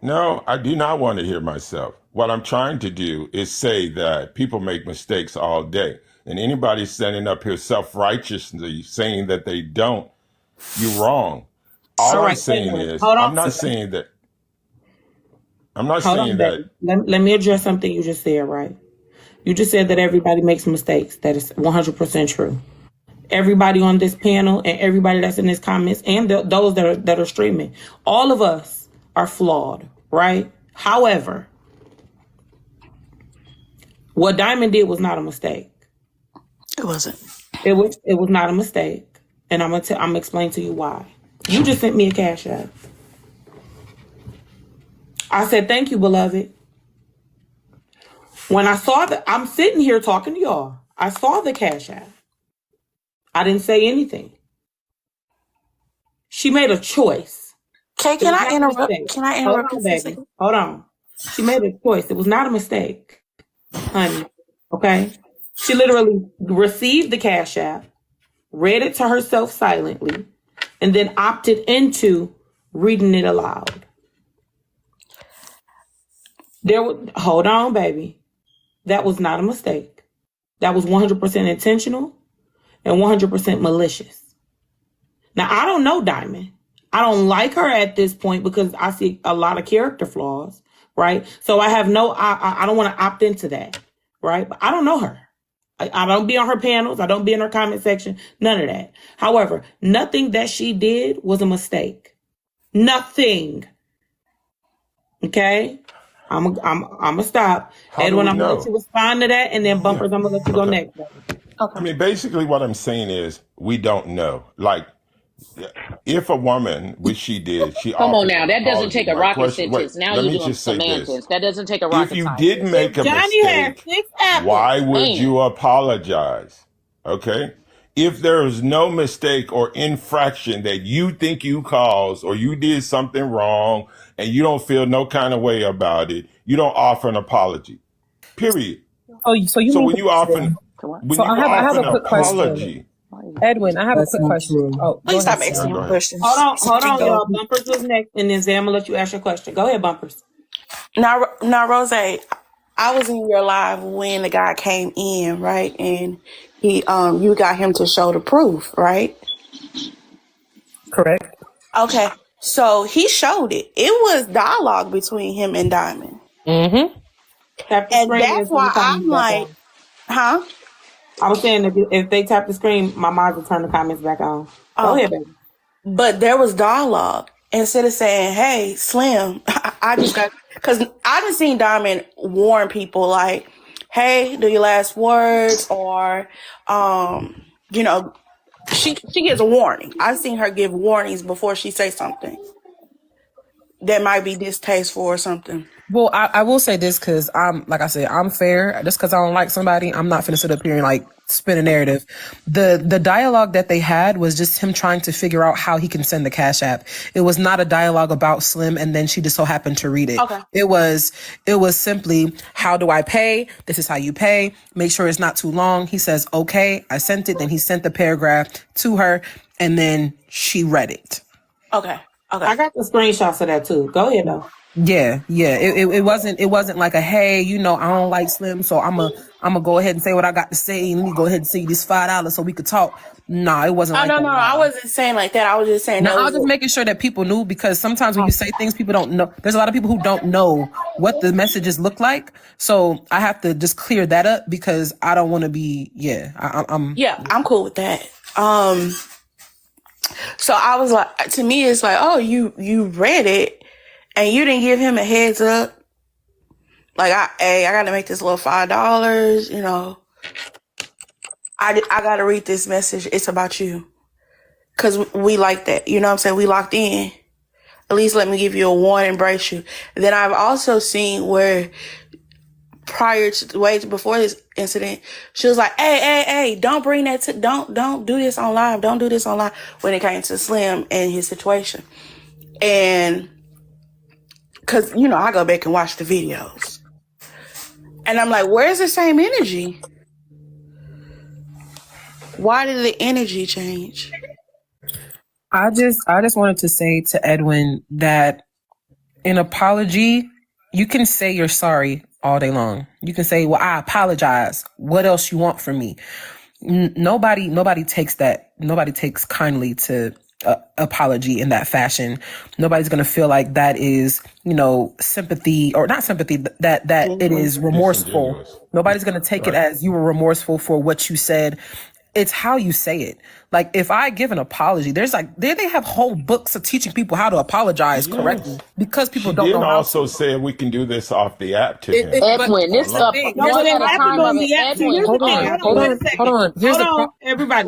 [SPEAKER 6] No, I do not want to hear myself. What I'm trying to do is say that people make mistakes all day. And anybody standing up here self-righteously saying that they don't, you're wrong. All
[SPEAKER 1] All
[SPEAKER 6] I'm
[SPEAKER 1] right, wait a
[SPEAKER 6] saying
[SPEAKER 1] minute.
[SPEAKER 6] is,
[SPEAKER 1] Hold on,
[SPEAKER 6] I'm not
[SPEAKER 1] sister.
[SPEAKER 6] saying that, I'm not
[SPEAKER 1] Hold on,
[SPEAKER 6] saying that,
[SPEAKER 1] baby. Let me address something you just said, right? You just said that everybody makes mistakes. That is 100% true. Everybody on this panel and everybody that's in this comments and those that are streaming, all of us are flawed, right? However, what Diamond did was not a mistake.
[SPEAKER 9] It wasn't.
[SPEAKER 1] It was not a mistake, and I'm gonna explain to you why. You just sent me a cash app. I said thank you, beloved. When I saw I'm sitting here talking to y'all. I saw the cash app. I didn't say anything. She made a choice.
[SPEAKER 9] Kay,
[SPEAKER 1] It was not a
[SPEAKER 9] interrupt?
[SPEAKER 1] mistake.
[SPEAKER 9] Can I
[SPEAKER 1] Hold
[SPEAKER 9] interrupt you
[SPEAKER 1] on,
[SPEAKER 9] for a
[SPEAKER 1] baby.
[SPEAKER 9] second?
[SPEAKER 1] Hold on. She made a choice. It was not a mistake, honey. Okay? She literally received the cash app, read it to herself silently, and then opted into reading it aloud. Hold on, baby. That was not a mistake. That was 100% intentional and 100% malicious. Now, I don't know Diamond. I don't like her at this point because I see a lot of character flaws, right? So I have I don't want to opt into that, right? But I don't know her. I don't be on her panels. I don't be in her comment section. None of that. However, nothing that she did was a mistake. Nothing. Okay? I'm gonna stop.
[SPEAKER 6] how do
[SPEAKER 1] Edwin,
[SPEAKER 6] we
[SPEAKER 1] I'm gonna let you
[SPEAKER 6] know?
[SPEAKER 1] respond to that, and then
[SPEAKER 6] Yeah.
[SPEAKER 1] Bumpers, I'm gonna let you go
[SPEAKER 6] Okay.
[SPEAKER 1] next. Baby.
[SPEAKER 6] I mean, basically what I'm saying is we don't know. Like, if a woman, which she did, she
[SPEAKER 8] Come on
[SPEAKER 6] offered
[SPEAKER 8] now.
[SPEAKER 6] an
[SPEAKER 8] That doesn't take
[SPEAKER 6] apology.
[SPEAKER 8] a
[SPEAKER 6] My
[SPEAKER 8] rocket
[SPEAKER 6] question, wait,
[SPEAKER 8] sentence. Now
[SPEAKER 6] let
[SPEAKER 8] you're
[SPEAKER 6] me
[SPEAKER 8] doing
[SPEAKER 6] just say this.
[SPEAKER 8] semantics. That doesn't take a
[SPEAKER 6] If
[SPEAKER 8] rocket
[SPEAKER 6] you did
[SPEAKER 8] scientist.
[SPEAKER 6] make
[SPEAKER 1] If
[SPEAKER 6] a
[SPEAKER 1] Johnny had
[SPEAKER 6] mistake,
[SPEAKER 1] 6 apples,
[SPEAKER 6] why would
[SPEAKER 8] Man.
[SPEAKER 6] you apologize? Okay? If there is no mistake or infraction that you think you caused or you did something wrong and you don't feel no kind of way about it, you don't offer an apology. Period.
[SPEAKER 10] Oh, so you
[SPEAKER 6] So
[SPEAKER 10] mean
[SPEAKER 6] when
[SPEAKER 10] to
[SPEAKER 6] you offer
[SPEAKER 10] say?
[SPEAKER 8] What?
[SPEAKER 6] when
[SPEAKER 10] So
[SPEAKER 6] you
[SPEAKER 10] I have
[SPEAKER 6] offer
[SPEAKER 10] a
[SPEAKER 6] an
[SPEAKER 10] quick question,
[SPEAKER 6] apology,
[SPEAKER 10] Edwin. I have a
[SPEAKER 3] That's
[SPEAKER 10] quick
[SPEAKER 3] not
[SPEAKER 10] question.
[SPEAKER 3] true.
[SPEAKER 10] Oh, go
[SPEAKER 9] Please stop
[SPEAKER 10] ahead,
[SPEAKER 9] asking
[SPEAKER 6] yeah,
[SPEAKER 10] Sam.
[SPEAKER 6] go
[SPEAKER 9] him
[SPEAKER 6] ahead.
[SPEAKER 9] questions.
[SPEAKER 1] hold
[SPEAKER 9] So he
[SPEAKER 1] on,
[SPEAKER 9] can go.
[SPEAKER 1] y'all. Bumpers was next, and then Zay, I'm gonna let you ask your question. Go ahead, Bumpers.
[SPEAKER 9] Now, Rose, I was in your live when the guy came in, right? And you got him to show the proof, right?
[SPEAKER 10] Correct.
[SPEAKER 9] Okay. So he showed it. It was dialogue between him and Diamond.
[SPEAKER 10] Mm-hmm.
[SPEAKER 1] Tap the
[SPEAKER 9] And
[SPEAKER 1] screen and
[SPEAKER 9] that's
[SPEAKER 1] turn the
[SPEAKER 9] why
[SPEAKER 1] comments
[SPEAKER 9] I'm
[SPEAKER 1] back
[SPEAKER 9] like,
[SPEAKER 1] on.
[SPEAKER 9] huh?
[SPEAKER 1] I was saying if they tap the screen, my mom will turn the comments back on. Go
[SPEAKER 9] Oh,
[SPEAKER 1] ahead, baby.
[SPEAKER 9] but there was dialogue. Instead of saying, hey, Slim, I just got, because I just seen Diamond warn people like, hey, do your last words, or, you know, she gives a warning. I've seen her give warnings before she say something that might be distasteful or something.
[SPEAKER 3] Well, I will say this because like I said, I'm fair. Just because I don't like somebody, I'm not finna sit up here and like spin a narrative. The dialogue that they had was just him trying to figure out how he can send the Cash App. It was not a dialogue about Slim and then she just so happened to read it.
[SPEAKER 9] Okay.
[SPEAKER 3] It was simply, how do I pay? This is how you pay. Make sure it's not too long. He says, okay, I sent it. Then he sent the paragraph to her and then she read it.
[SPEAKER 9] Okay.
[SPEAKER 1] I got the screenshots of that too. Go ahead though.
[SPEAKER 3] Yeah. It wasn't like a, hey, I don't like Slim, so I'm I'm gonna go ahead and say what I got to say. Let me go ahead and send you this $5 so we could talk. Nah, it wasn't
[SPEAKER 9] Oh,
[SPEAKER 3] like
[SPEAKER 9] no,
[SPEAKER 3] that.
[SPEAKER 9] no, I wasn't saying like that. I was just saying
[SPEAKER 3] Now,
[SPEAKER 9] that
[SPEAKER 3] I
[SPEAKER 9] was
[SPEAKER 3] was just making sure that people knew, because sometimes when you say things, people don't know. There's a lot of people who don't know what the messages look like. So I have to just clear that up, because I don't want to be,
[SPEAKER 9] I'm cool with that. So I was like, to me, it's like, oh, you read it and you didn't give him a heads up. Like, I got to make this little $5, you know. I got to read this message. It's about you. Because we like that. You know what I'm saying? We locked in. At least let me give you a warning, embrace you. Then I've also seen where prior to, way before this incident, she was like, hey, don't bring that to, don't do this on live. Don't do this on live, when it came to Slim and his situation. And because, you know, I go back and watch the videos. And I'm like, where's the same energy? Why did the energy change?
[SPEAKER 3] I just wanted to say to Edwin that an apology, you can say you're sorry all day long. You can say, well, I apologize. What else you want from me? Nobody takes that. Nobody takes kindly to apology in that fashion. Nobody's going to feel like that is, you know, sympathy, or not sympathy, that it is remorseful.
[SPEAKER 6] Disingenuous.
[SPEAKER 3] Nobody's going to take it as you were remorseful for what you said. It's how you say it. Like, if I give an apology, they have whole books of teaching people how to apologize correctly, because people don't know how
[SPEAKER 6] also said we can do this off the app to him.
[SPEAKER 8] Edwin, this up
[SPEAKER 1] No,
[SPEAKER 8] one
[SPEAKER 1] but it
[SPEAKER 8] at a
[SPEAKER 1] happened
[SPEAKER 8] time
[SPEAKER 1] on
[SPEAKER 8] of
[SPEAKER 1] the
[SPEAKER 8] it.
[SPEAKER 1] app. See,
[SPEAKER 8] Edwin,
[SPEAKER 1] here's the
[SPEAKER 3] Hold
[SPEAKER 1] thing.
[SPEAKER 3] on,
[SPEAKER 1] Hold
[SPEAKER 3] hold
[SPEAKER 1] on, wait
[SPEAKER 3] on,
[SPEAKER 1] a second.
[SPEAKER 3] hold on. Here's
[SPEAKER 1] Hold
[SPEAKER 3] the
[SPEAKER 1] on,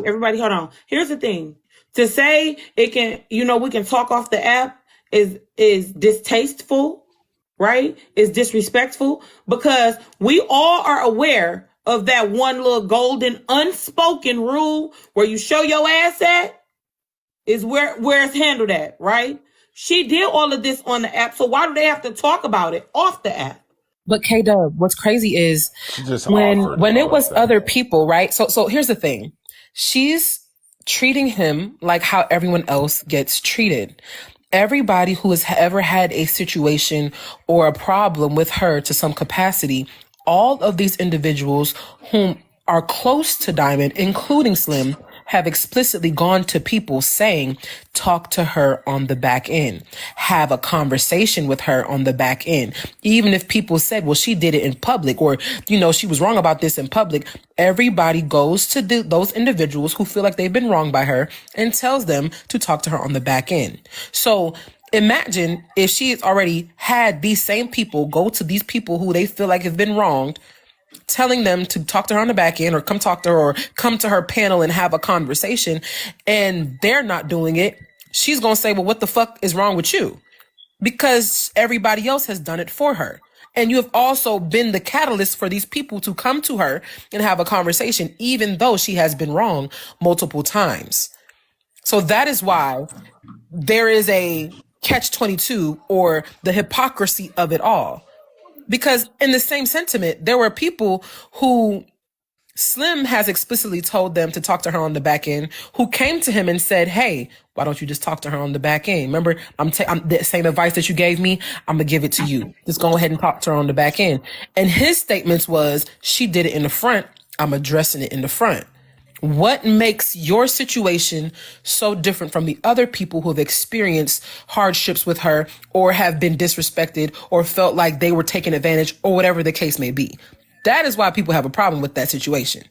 [SPEAKER 1] everybody, hold on. Here's the thing. To say it can, you know, we can talk off the app is distasteful, right? Is disrespectful, because we all are aware of that one little golden unspoken rule where you show your ass at is where it's handled at, right? She did all of this on the app, so why do they have to talk about it off the app?
[SPEAKER 3] But KayDubb, what's crazy is
[SPEAKER 6] She just
[SPEAKER 3] when
[SPEAKER 6] offered
[SPEAKER 3] it
[SPEAKER 6] all
[SPEAKER 3] was
[SPEAKER 6] of that.
[SPEAKER 3] other people, right? So here's the thing. She's treating him like how everyone else gets treated. Everybody who has ever had a situation or a problem with her to some capacity, all of these individuals whom are close to Diamond, including Slim, have explicitly gone to people saying, talk to her on the back end, have a conversation with her on the back end. Even if people said, well, she did it in public, or, you know, she was wrong about this in public, everybody goes to those individuals who feel like they've been wronged by her and tells them to talk to her on the back end. So imagine if she has already had these same people go to these people who they feel like have been wronged, telling them to talk to her on the back end, or come talk to her, or come to her panel and have a conversation, and they're not doing it. She's going to say, well, what the fuck is wrong with you? Because everybody else has done it for her. And you have also been the catalyst for these people to come to her and have a conversation, even though she has been wrong multiple times. So that is why there is a catch-22, or the hypocrisy of it all. Because in the same sentiment, there were people who Slim has explicitly told them to talk to her on the back end, who came to him and said, hey, why don't you just talk to her on the back end? Remember, I'm the same advice that you gave me, I'm going to give it to you. Just go ahead and talk to her on the back end. And his statements was, she did it in the front, I'm addressing it in the front. What makes your situation so different from the other people who have experienced hardships with her, or have been disrespected, or felt like they were taken advantage, or whatever the case may be? That is why people have a problem with that situation.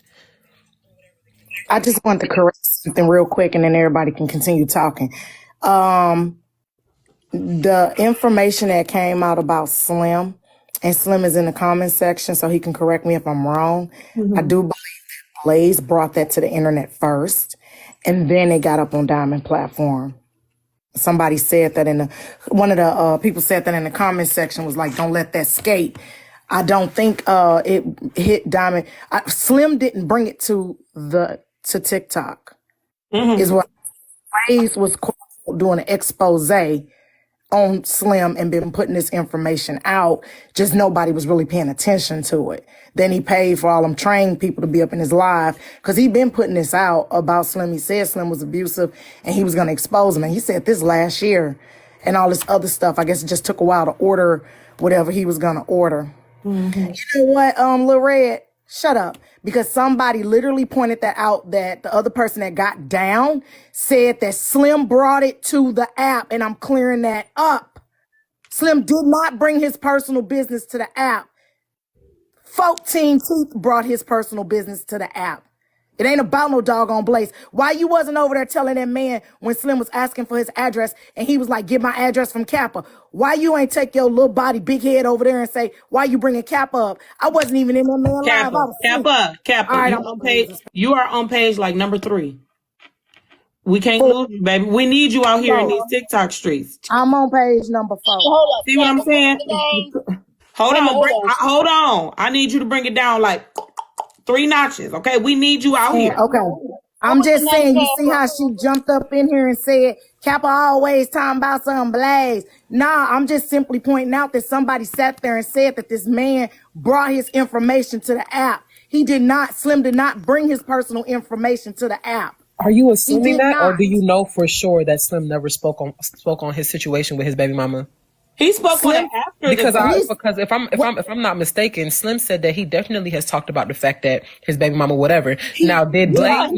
[SPEAKER 5] I just want to correct something real quick, and then everybody can continue talking. The information that came out about Slim, and Slim is in the comment section, so he can correct me if I'm wrong. Mm-hmm. I do believe that Blaze brought that to the internet first, and then it got up on Diamond platform. Somebody said that one of the people said that in the comment section, was like, don't let that skate. I don't think it hit Diamond. Slim didn't bring it to TikTok. Mm-hmm. Is what Blaze was doing an expose on Slim and been putting this information out. Just nobody was really paying attention to it. Then he paid for all them trained people to be up in his live, because he been putting this out about Slim. He said Slim was abusive and he was going to expose him. And he said this last year and all this other stuff. I guess it just took a while to order whatever he was going to order. Mm-hmm. You know what, Lil Red? Shut up. Because somebody literally pointed that out, that the other person that got down said that Slim brought it to the app, and I'm clearing that up. Slim did not bring his personal business to the app. 14 Teeth brought his personal business to the app. It ain't about no doggone Blaze. Why you wasn't over there telling that man when Slim was asking for his address and he was like, get my address from Kappa? Why you ain't take your little body, big head over there and say, why you bringing Kappa up? I wasn't even in that man live. I was asleep.
[SPEAKER 1] Kappa.
[SPEAKER 5] All right,
[SPEAKER 1] You
[SPEAKER 5] I'm
[SPEAKER 1] on page? You are on page like number 3. We can't lose you, baby. We need you out here in these TikTok streets.
[SPEAKER 5] I'm on page number 4.
[SPEAKER 4] Hold up,
[SPEAKER 1] See what I'm saying? Hold on. I need you to bring it down like 3 notches. Okay, we need you out here.
[SPEAKER 5] Okay. I'm just saying, you see how she jumped up in here and said, Kappa always talking about some Blaze. Nah, I'm just simply pointing out that somebody sat there and said that this man brought his information to the app. Slim did not bring his personal information to the app.
[SPEAKER 3] Are you assuming that,
[SPEAKER 5] not.
[SPEAKER 3] or do you know for sure that Slim never spoke on his situation with his baby mama?
[SPEAKER 1] He spoke on it after
[SPEAKER 3] because if I'm not mistaken, Slim said that he definitely has talked about the fact that his baby mama, whatever. Now, did Blaze?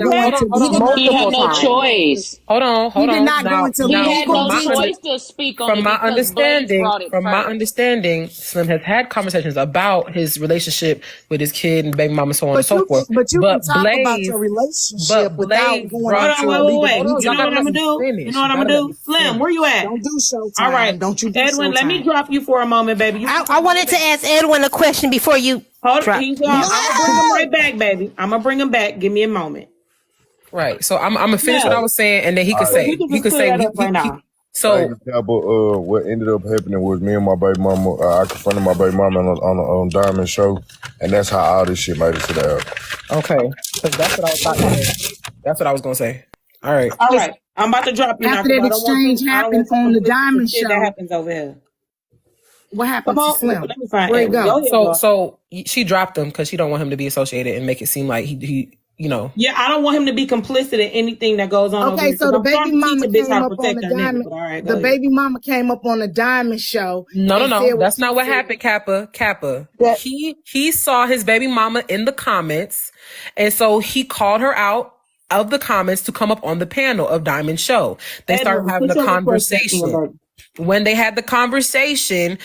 [SPEAKER 8] He had no choice.
[SPEAKER 3] Hold on.
[SPEAKER 5] He did not go into
[SPEAKER 8] He had no choice to speak on it because Blaze brought it
[SPEAKER 3] From my understanding, Slim has had conversations about his relationship with his kid and baby mama, so on and so forth.
[SPEAKER 5] But you can talk about your relationship without going into
[SPEAKER 1] wait. You know what I'm gonna do? You know what I'm gonna do? Slim, where you at?
[SPEAKER 5] Don't do Showtime.
[SPEAKER 1] All right,
[SPEAKER 5] don't you do
[SPEAKER 1] Edwin,
[SPEAKER 5] Showtime.
[SPEAKER 1] let me drop you for a moment, baby.
[SPEAKER 7] I wanted to ask Edwin a question before you.
[SPEAKER 1] Hold on. I'm gonna bring him right back, baby. I'm gonna bring him back. Give me a moment.
[SPEAKER 3] Right. So I'm gonna finish what I was saying, and then he could say. He could say
[SPEAKER 1] right now.
[SPEAKER 3] So
[SPEAKER 2] what ended up happening was me and my baby mama. I confronted my baby mama on Diamond show, and that's how all this shit made it to the app.
[SPEAKER 3] Okay, because that's what I was about to say. That's what I was gonna say. All right.
[SPEAKER 1] I'm about to drop you
[SPEAKER 5] after
[SPEAKER 1] now.
[SPEAKER 5] that exchange happened on the Diamond show.
[SPEAKER 1] That happens over here.
[SPEAKER 5] What happened to Slim?
[SPEAKER 1] Let me find
[SPEAKER 5] Where he go?
[SPEAKER 3] So she dropped him because she don't want him to be associated and make it seem like he
[SPEAKER 1] Yeah, I don't want him to be complicit in anything that goes on.
[SPEAKER 5] Okay, so the baby mama came up on the Diamond.
[SPEAKER 1] Right,
[SPEAKER 5] the baby mama came up on the Diamond show.
[SPEAKER 3] No. That's not what happened, Kappa. He saw his baby mama in the comments, and so he called her out of the comments to come up on the panel of Diamond show. They started having a conversation. When they had the conversation,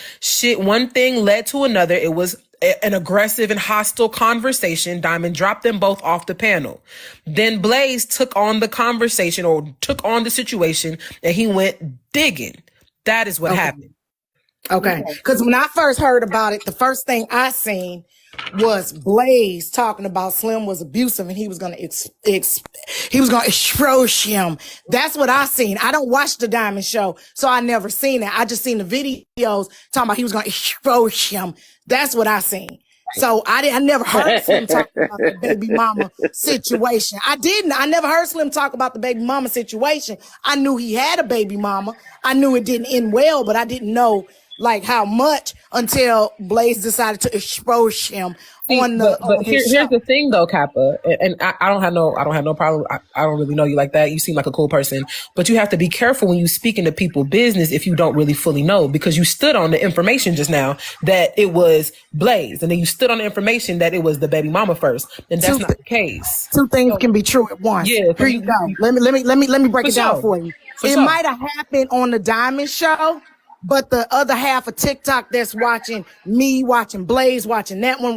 [SPEAKER 3] one thing led to another. It was an aggressive and hostile conversation. Diamond dropped them both off the panel. Then Blaze took on the conversation or took on the situation, and he went digging. That is what happened.
[SPEAKER 5] Okay. Because when I first heard about it, the first thing I seen was Blaze talking about Slim was abusive and he was going to expose him. That's what I seen. I don't watch the Diamond show, so I never seen it. I just seen the videos talking about he was going to expose him. That's what I seen. So I never heard Slim talk about the baby mama situation. I never heard Slim talk about the baby mama situation. I knew he had a baby mama. I knew it didn't end well, but I didn't know like how much until Blaze decided to expose him on the.
[SPEAKER 3] But here's the thing, though, Kappa, and I don't have no problem. I don't really know you like that. You seem like a cool person, but you have to be careful when you speak into people's business if you don't really fully know, because you stood on the information just now that it was Blaze, and then you stood on the information that it was the baby mama first, and that's not the case.
[SPEAKER 5] Two things can be true at once.
[SPEAKER 3] Yeah,
[SPEAKER 5] here you go. Let me break it down for you.
[SPEAKER 3] It
[SPEAKER 5] might have happened on the Diamond show, but the other half of TikTok that's watching me, watching Blaze, watching that one.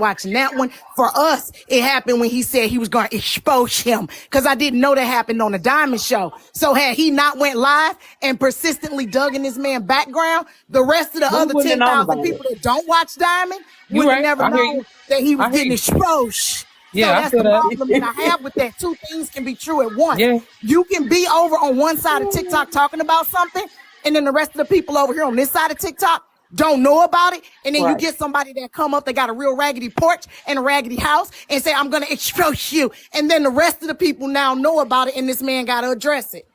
[SPEAKER 5] For us, it happened when he said he was going to expose him, because I didn't know that happened on the Diamond show. So had he not went live and persistently dug in this man's background, the rest of the other 10,000 people that don't watch Diamond would have never known that he was getting exposed.
[SPEAKER 3] Yeah,
[SPEAKER 5] so that's the problem that I have with that. Two things can be true at once. Yeah. You can be over on one side of TikTok talking about something, and then the rest of the people over here on this side of TikTok don't know about it. And then you get somebody that come up, they got a real raggedy porch and a raggedy house and say, I'm going to expose you. And then the rest of the people now know about it, and this man got to address it.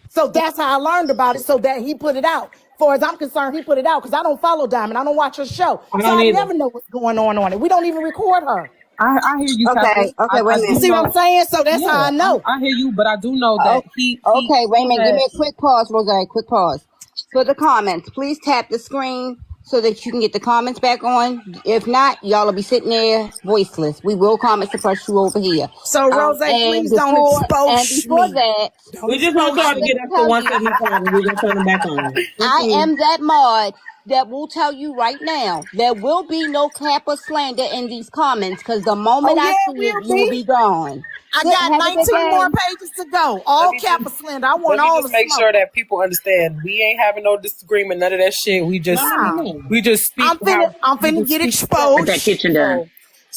[SPEAKER 5] So that's how I learned about it, so that he put it out. Far as I'm concerned, he put it out, because I don't follow Diamond. I don't watch her show. I never know what's going on it. We don't even record her.
[SPEAKER 3] I hear you.
[SPEAKER 4] Okay, wait a minute.
[SPEAKER 5] You see what I'm saying? So that's how I know.
[SPEAKER 3] I hear you, but I do know that
[SPEAKER 4] Okay, wait a minute. Give me a quick pause, Rosé. Quick pause. For the comments, please tap the screen so that you can get the comments back on? If not, y'all will be sitting there voiceless. We will comment suppress you over here.
[SPEAKER 5] So, Rose,
[SPEAKER 4] And
[SPEAKER 5] please don't expose
[SPEAKER 4] before
[SPEAKER 5] me.
[SPEAKER 4] that,
[SPEAKER 5] Don't
[SPEAKER 1] We just want
[SPEAKER 5] expose
[SPEAKER 1] y'all
[SPEAKER 4] I'm
[SPEAKER 1] to
[SPEAKER 4] gonna
[SPEAKER 1] get
[SPEAKER 5] me.
[SPEAKER 1] up to
[SPEAKER 4] tell you,
[SPEAKER 1] 175 and we're gonna turn them back on.
[SPEAKER 4] I am that mod that will tell you right now, there will be no cap or slander in these comments, because the
[SPEAKER 5] Oh,
[SPEAKER 4] moment
[SPEAKER 5] yeah,
[SPEAKER 4] I
[SPEAKER 5] it
[SPEAKER 4] see it,
[SPEAKER 5] will
[SPEAKER 4] you will
[SPEAKER 5] be.
[SPEAKER 4] be gone.
[SPEAKER 5] I
[SPEAKER 4] Good,
[SPEAKER 5] got
[SPEAKER 4] have a good
[SPEAKER 5] 19 more
[SPEAKER 4] day.
[SPEAKER 5] pages to go.
[SPEAKER 10] Let
[SPEAKER 5] All
[SPEAKER 10] me
[SPEAKER 5] Kappa
[SPEAKER 10] just
[SPEAKER 5] slander. I
[SPEAKER 10] let
[SPEAKER 5] want
[SPEAKER 10] me
[SPEAKER 5] all
[SPEAKER 10] just
[SPEAKER 5] the
[SPEAKER 10] make
[SPEAKER 5] smoke.
[SPEAKER 10] sure that people understand we ain't having no disagreement, none of that shit.
[SPEAKER 5] Nah.
[SPEAKER 10] We just speak how
[SPEAKER 5] I'm
[SPEAKER 10] we
[SPEAKER 5] finna
[SPEAKER 10] just
[SPEAKER 5] get
[SPEAKER 10] speak facts.
[SPEAKER 8] Get that
[SPEAKER 5] exposed.
[SPEAKER 8] kitchen done.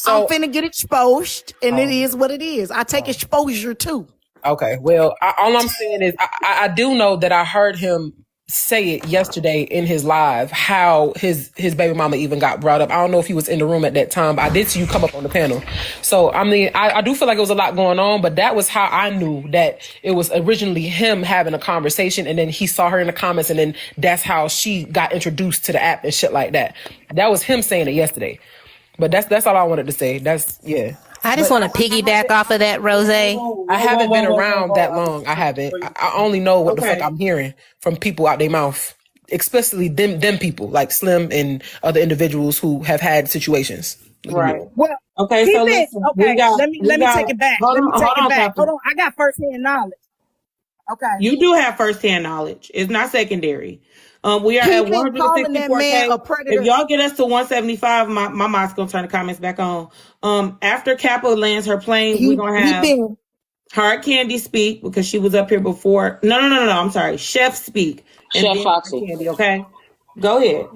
[SPEAKER 5] I'm
[SPEAKER 10] So
[SPEAKER 5] finna get exposed, and it
[SPEAKER 10] um,
[SPEAKER 5] is what it is. I take exposure too.
[SPEAKER 10] okay, well, all I'm saying is I do know that I heard him say it yesterday in his live how his baby mama even got brought up. I don't know if he was in the room at that time, but I did see you come up on the panel. So I mean, I do feel like it was a lot going on, but that was how I knew that it was originally him having a conversation, and then he saw her in the comments, and then that's how she got introduced to the app and shit like that. That was him saying it yesterday. But that's all I wanted to say. That's yeah.
[SPEAKER 11] I just
[SPEAKER 10] But
[SPEAKER 11] want to piggyback off of that, Rose.
[SPEAKER 10] I haven't been around that long. I haven't. I only know what the fuck
[SPEAKER 1] Okay.
[SPEAKER 10] I'm hearing from people out their mouth, especially them people like Slim and other individuals who have had situations.
[SPEAKER 1] Right.
[SPEAKER 5] Well,
[SPEAKER 1] Okay,
[SPEAKER 5] he
[SPEAKER 1] so
[SPEAKER 5] been
[SPEAKER 1] listen,
[SPEAKER 5] okay. Let me take it back.
[SPEAKER 1] hold
[SPEAKER 5] Let me
[SPEAKER 1] on,
[SPEAKER 5] take
[SPEAKER 1] hold
[SPEAKER 5] it
[SPEAKER 1] on,
[SPEAKER 5] back. Hold
[SPEAKER 1] Captain.
[SPEAKER 5] on. I got firsthand knowledge. Okay.
[SPEAKER 1] You do have firsthand knowledge. It's not secondary. We are
[SPEAKER 5] He
[SPEAKER 1] at
[SPEAKER 5] been calling that man
[SPEAKER 1] 164K.
[SPEAKER 5] a
[SPEAKER 1] If
[SPEAKER 5] predator.
[SPEAKER 1] y'all get us to 175, my mom's gonna turn the comments back on. After Kappa lands her plane, we're gonna
[SPEAKER 5] He
[SPEAKER 1] have
[SPEAKER 5] been
[SPEAKER 1] Hard Candy speak because she was up here before. No. I'm sorry. Chef speak and
[SPEAKER 8] Chef
[SPEAKER 1] then Hard
[SPEAKER 8] Foxy.
[SPEAKER 1] Candy. Okay, go ahead.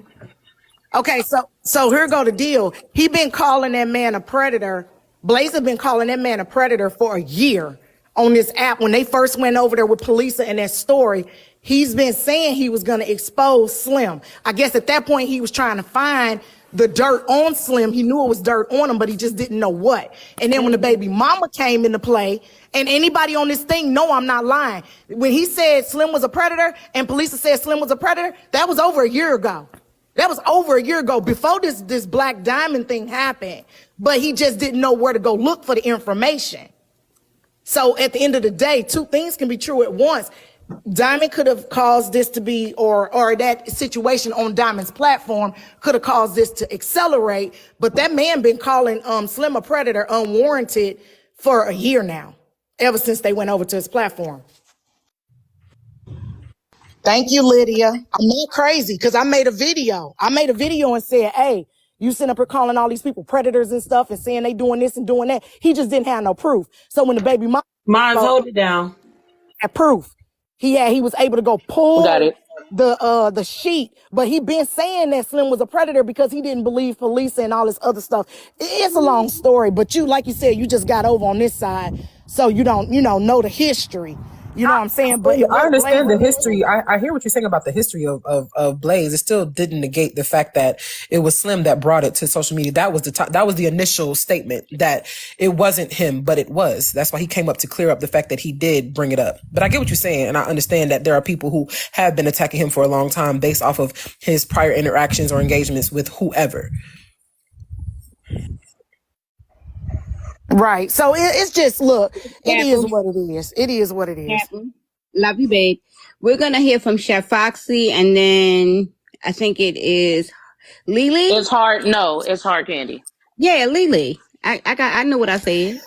[SPEAKER 5] okay. So here go the deal. He been calling that man a predator. Blazer been calling that man a predator for a year on this app. When they first went over there with Polisa and that story, he's been saying he was going to expose Slim. I guess at that point he was trying to find the dirt on Slim. He knew it was dirt on him, but he just didn't know what. And then when the baby mama came into play, and anybody on this thing know I'm not lying. When he said Slim was a predator and Polisa said Slim was a predator, that was over a year ago. That was over a year ago, before this Black Diamond thing happened. But he just didn't know where to go look for the information. So at the end of the day, two things can be true at once. Diamond could have caused this to be, or that situation on Diamond's platform could have caused this to accelerate. But that man been calling Slim a predator unwarranted for a year now, ever since they went over to his platform. Thank you, Lydia. I'm not crazy because I made a video. And said, hey, you sitting up here calling all these people predators and stuff and saying they doing this and doing that. He just didn't have no proof. So when the baby mama
[SPEAKER 1] Mons, hold it down.
[SPEAKER 5] had proof, he was able to go
[SPEAKER 8] We got
[SPEAKER 5] pull
[SPEAKER 8] it.
[SPEAKER 5] the sheet. But he been saying that Slim was a predator because he didn't believe police and all this other stuff. It's a long story, but you, like you said, you just got over on this side, so you don't, know the history. You know what I'm saying? But
[SPEAKER 10] I understand the history. I hear what you're saying about the history of Blaze. It still didn't negate the fact that it was Slim that brought it to social media. That was that was the initial statement, that it wasn't him, but it was. That's why he came up to clear up the fact that he did bring it up. But I get what you're saying, and I understand that there are people who have been attacking him for a long time based off of his prior interactions or engagements with whoever.
[SPEAKER 5] Right. So it's just, look, it is
[SPEAKER 4] Captain,
[SPEAKER 5] what it is. It is what it is.
[SPEAKER 4] Captain, love you, babe. We're gonna hear from Chef Foxy, and then I think it is Lily.
[SPEAKER 8] It's hard. No, it's Hard Candy.
[SPEAKER 4] Yeah, Lily. I know what I said.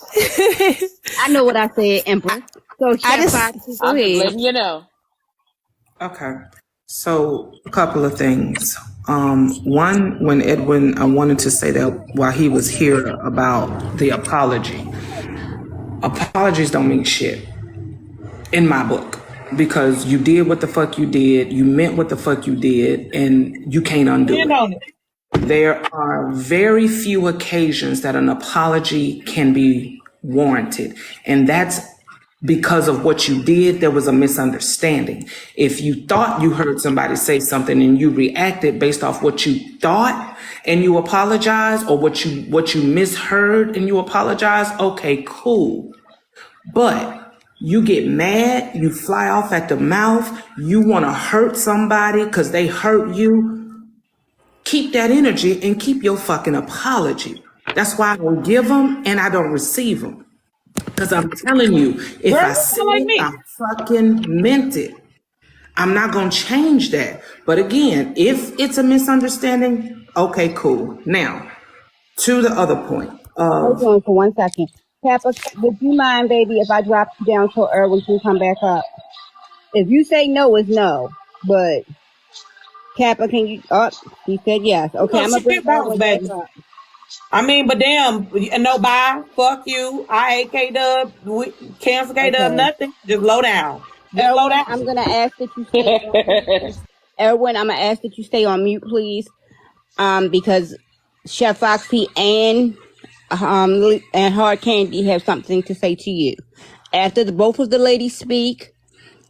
[SPEAKER 4] I know what I said, Empress. So Chef Foxy, go
[SPEAKER 8] I'm just
[SPEAKER 4] ahead.
[SPEAKER 8] letting you know.
[SPEAKER 12] Okay. So a couple of things. One, when Edwin, I wanted to say that while he was here about the apology. Apologies don't mean shit in my book, because you did what the fuck you did, you meant what the fuck you did, and you can't undo it. There are very few occasions that an apology can be warranted, and that's because of what you did. There was a misunderstanding. If you thought you heard somebody say something and you reacted based off what you thought and you apologize, or what you misheard and you apologize, okay, cool. But you get mad, you fly off at the mouth, you want to hurt somebody because they hurt you. Keep that energy and keep your fucking apology. That's why I don't give them and I don't receive them. Because I'm telling you, if I said it, I fucking meant it. I'm not going to change that. But again, if it's a misunderstanding, okay, cool. Now, to the other point
[SPEAKER 4] Hold
[SPEAKER 12] of
[SPEAKER 4] on for 1 second. Pepper, would you mind, baby, if I drop you down so Erwin can come back up? If you say no, it's no. But Kappa, can you? Oh, he said yes.
[SPEAKER 1] You
[SPEAKER 4] Okay,
[SPEAKER 1] know,
[SPEAKER 4] I'm gonna bring
[SPEAKER 1] shit bounce,
[SPEAKER 4] Erwin back
[SPEAKER 1] baby.
[SPEAKER 4] up.
[SPEAKER 1] I mean, but damn, no bye. Fuck you. I hate K-Dub. Cancel K-Dub,
[SPEAKER 4] Okay,
[SPEAKER 1] nothing. Just low down. Just low
[SPEAKER 4] Erwin,
[SPEAKER 1] down.
[SPEAKER 4] I'm gonna ask that you stay on mute. Erwin, I'm gonna ask that you stay on mute, please. Because Chef Foxy and Hard Candy have something to say to you. After both of the ladies speak,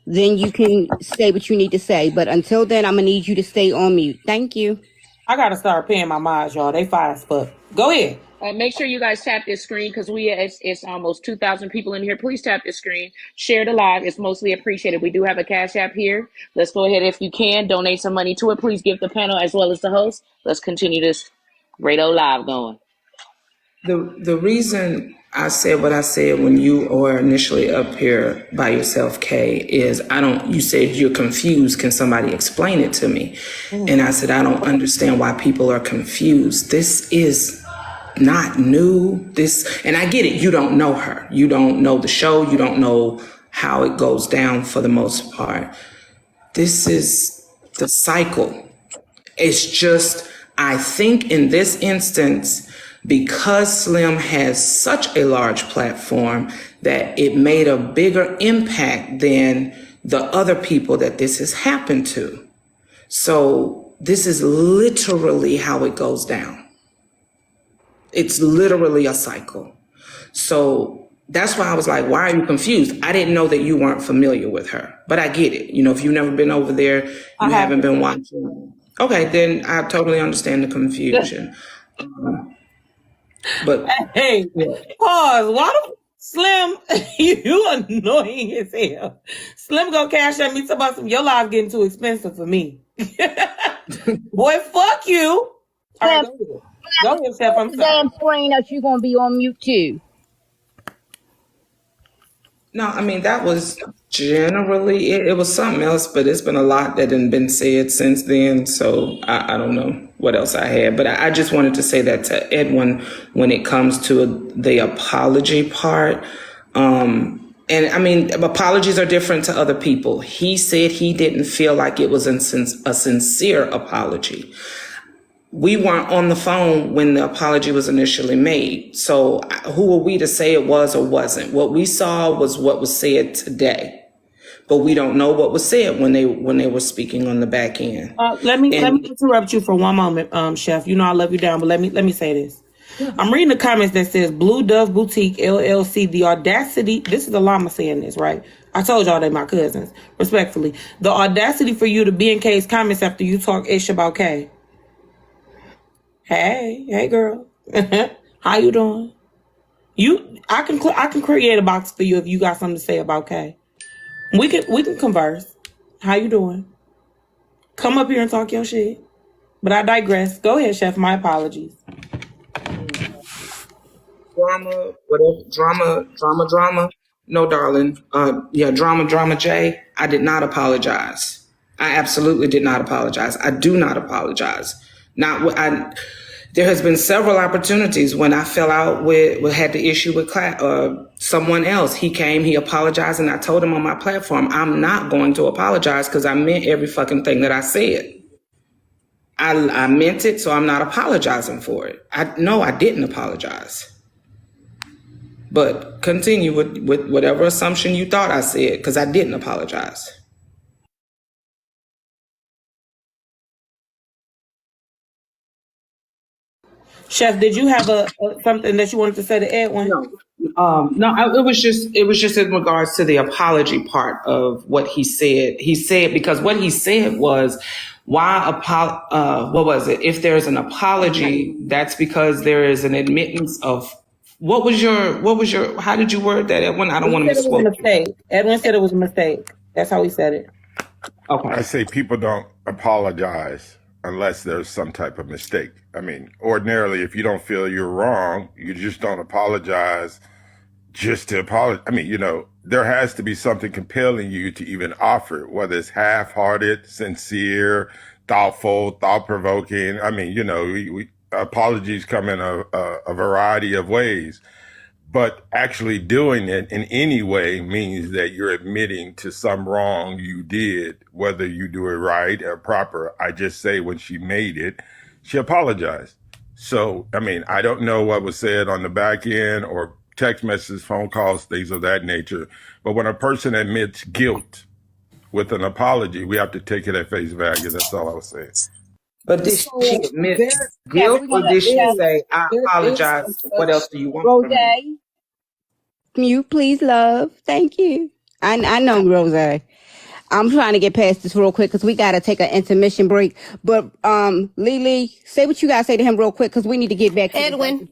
[SPEAKER 4] then you can say what you need to say. But until then, I'm gonna need you to stay on mute. Thank you.
[SPEAKER 1] I gotta start paying my mods, y'all. They fire as fuck. Go ahead.
[SPEAKER 8] Make sure you guys tap this screen because it's almost 2,000 people in here. Please tap this screen. Share the live. It's mostly appreciated. We do have a Cash App here. Let's go ahead. If you can, donate some money to it. Please give the panel as well as the host. Let's continue this great old live going.
[SPEAKER 12] the reason I said what I said when you were initially up here by yourself, Kay, is you said you're confused. Can somebody explain it to me? And I said, I don't understand why people are confused. This is not new. And I get it. You don't know her. You don't know the show. You don't know how it goes down for the most part. This is the cycle. It's just, I think in this instance, because Slim has such a large platform, that it made a bigger impact than the other people that this has happened to. So this is literally how it goes down. It's literally a cycle. So that's why I was like, why are you confused? I didn't know that you weren't familiar with her, but I get it. You know, if you've never been over there, you haven't been watching. Okay, then I totally understand the confusion. But
[SPEAKER 1] Hey, pause. Why the Slim? You annoying as hell. Slim go cash at me about some. Your life getting too expensive for me. Boy, fuck you. All right, go ahead, Chef. I'm sorry.
[SPEAKER 4] Damn screen that you're gonna be on mute too.
[SPEAKER 12] no, I mean, that was generally it. It was something else, but it's been a lot that had been said since then. So I don't know what else I had, but I just wanted to say that to Edwin when it comes to the apology part. And I mean, apologies are different to other people. He said he didn't feel like it was a sincere apology. We weren't on the phone when the apology was initially made. So who are we to say it was or wasn't? What we saw was what was said today, but we don't know what was said when they were speaking on the back end.
[SPEAKER 1] Let me interrupt you for one moment, Chef. You know I love you down, but let me say this. I'm reading the comments that says Blue Dove Boutique LLC. The audacity. This is the llama saying this, right? I told y'all they my cousins. Respectfully, the audacity for you to be in Kay's comments after you talk ish about Kay. Hey, girl. How you doing? I can create a box for you if you got something to say about Kay. We can converse. How you doing? Come up here and talk your shit. But I digress. Go ahead, Chef. My apologies.
[SPEAKER 12] Drama, whatever, drama. No, darling. Drama, Jay. I did not apologize. I absolutely did not apologize. I do not apologize. There has been several opportunities when I fell out had the issue with someone else. He came, he apologized, and I told him on my platform, I'm not going to apologize because I meant every fucking thing that I said. I meant it, so I'm not apologizing for it. I didn't apologize. But continue with whatever assumption you thought I said, because I didn't apologize.
[SPEAKER 1] Chef, did you have something that you wanted to say to Edwin?
[SPEAKER 12] No. It was just in regards to the apology part of what he said. He said, because what he said was, what was it? If there's an apology, that's because there is an admittance of. What was your? How did you word that, Edwin? I don't want to misquote.
[SPEAKER 1] Edwin said it was a mistake. That's how he said it.
[SPEAKER 12] Okay.
[SPEAKER 6] I say people don't apologize unless there's some type of mistake. I mean, ordinarily, if you don't feel you're wrong, you just don't apologize just to apologize. I mean, there has to be something compelling you to even offer it, whether it's half-hearted, sincere, thoughtful, thought-provoking. I mean, apologies come in a variety of ways, but actually doing it in any way means that you're admitting to some wrong you did, whether you do it right or proper. I just say when she made it, she apologized. So, I mean, I don't know what was said on the back end or text messages, phone calls, things of that nature. But when a person admits guilt with an apology, we have to take it at face value. That's all I was saying.
[SPEAKER 12] But did she admit guilt, or did she say, "I apologize"? What else do you want from me?
[SPEAKER 4] Rose, can you please, love? Thank you. I know, Rose. I'm trying to get past this real quick because we got to take an intermission break. But Lily, say what you got to say to him real quick because we need to get back to
[SPEAKER 11] Edwin.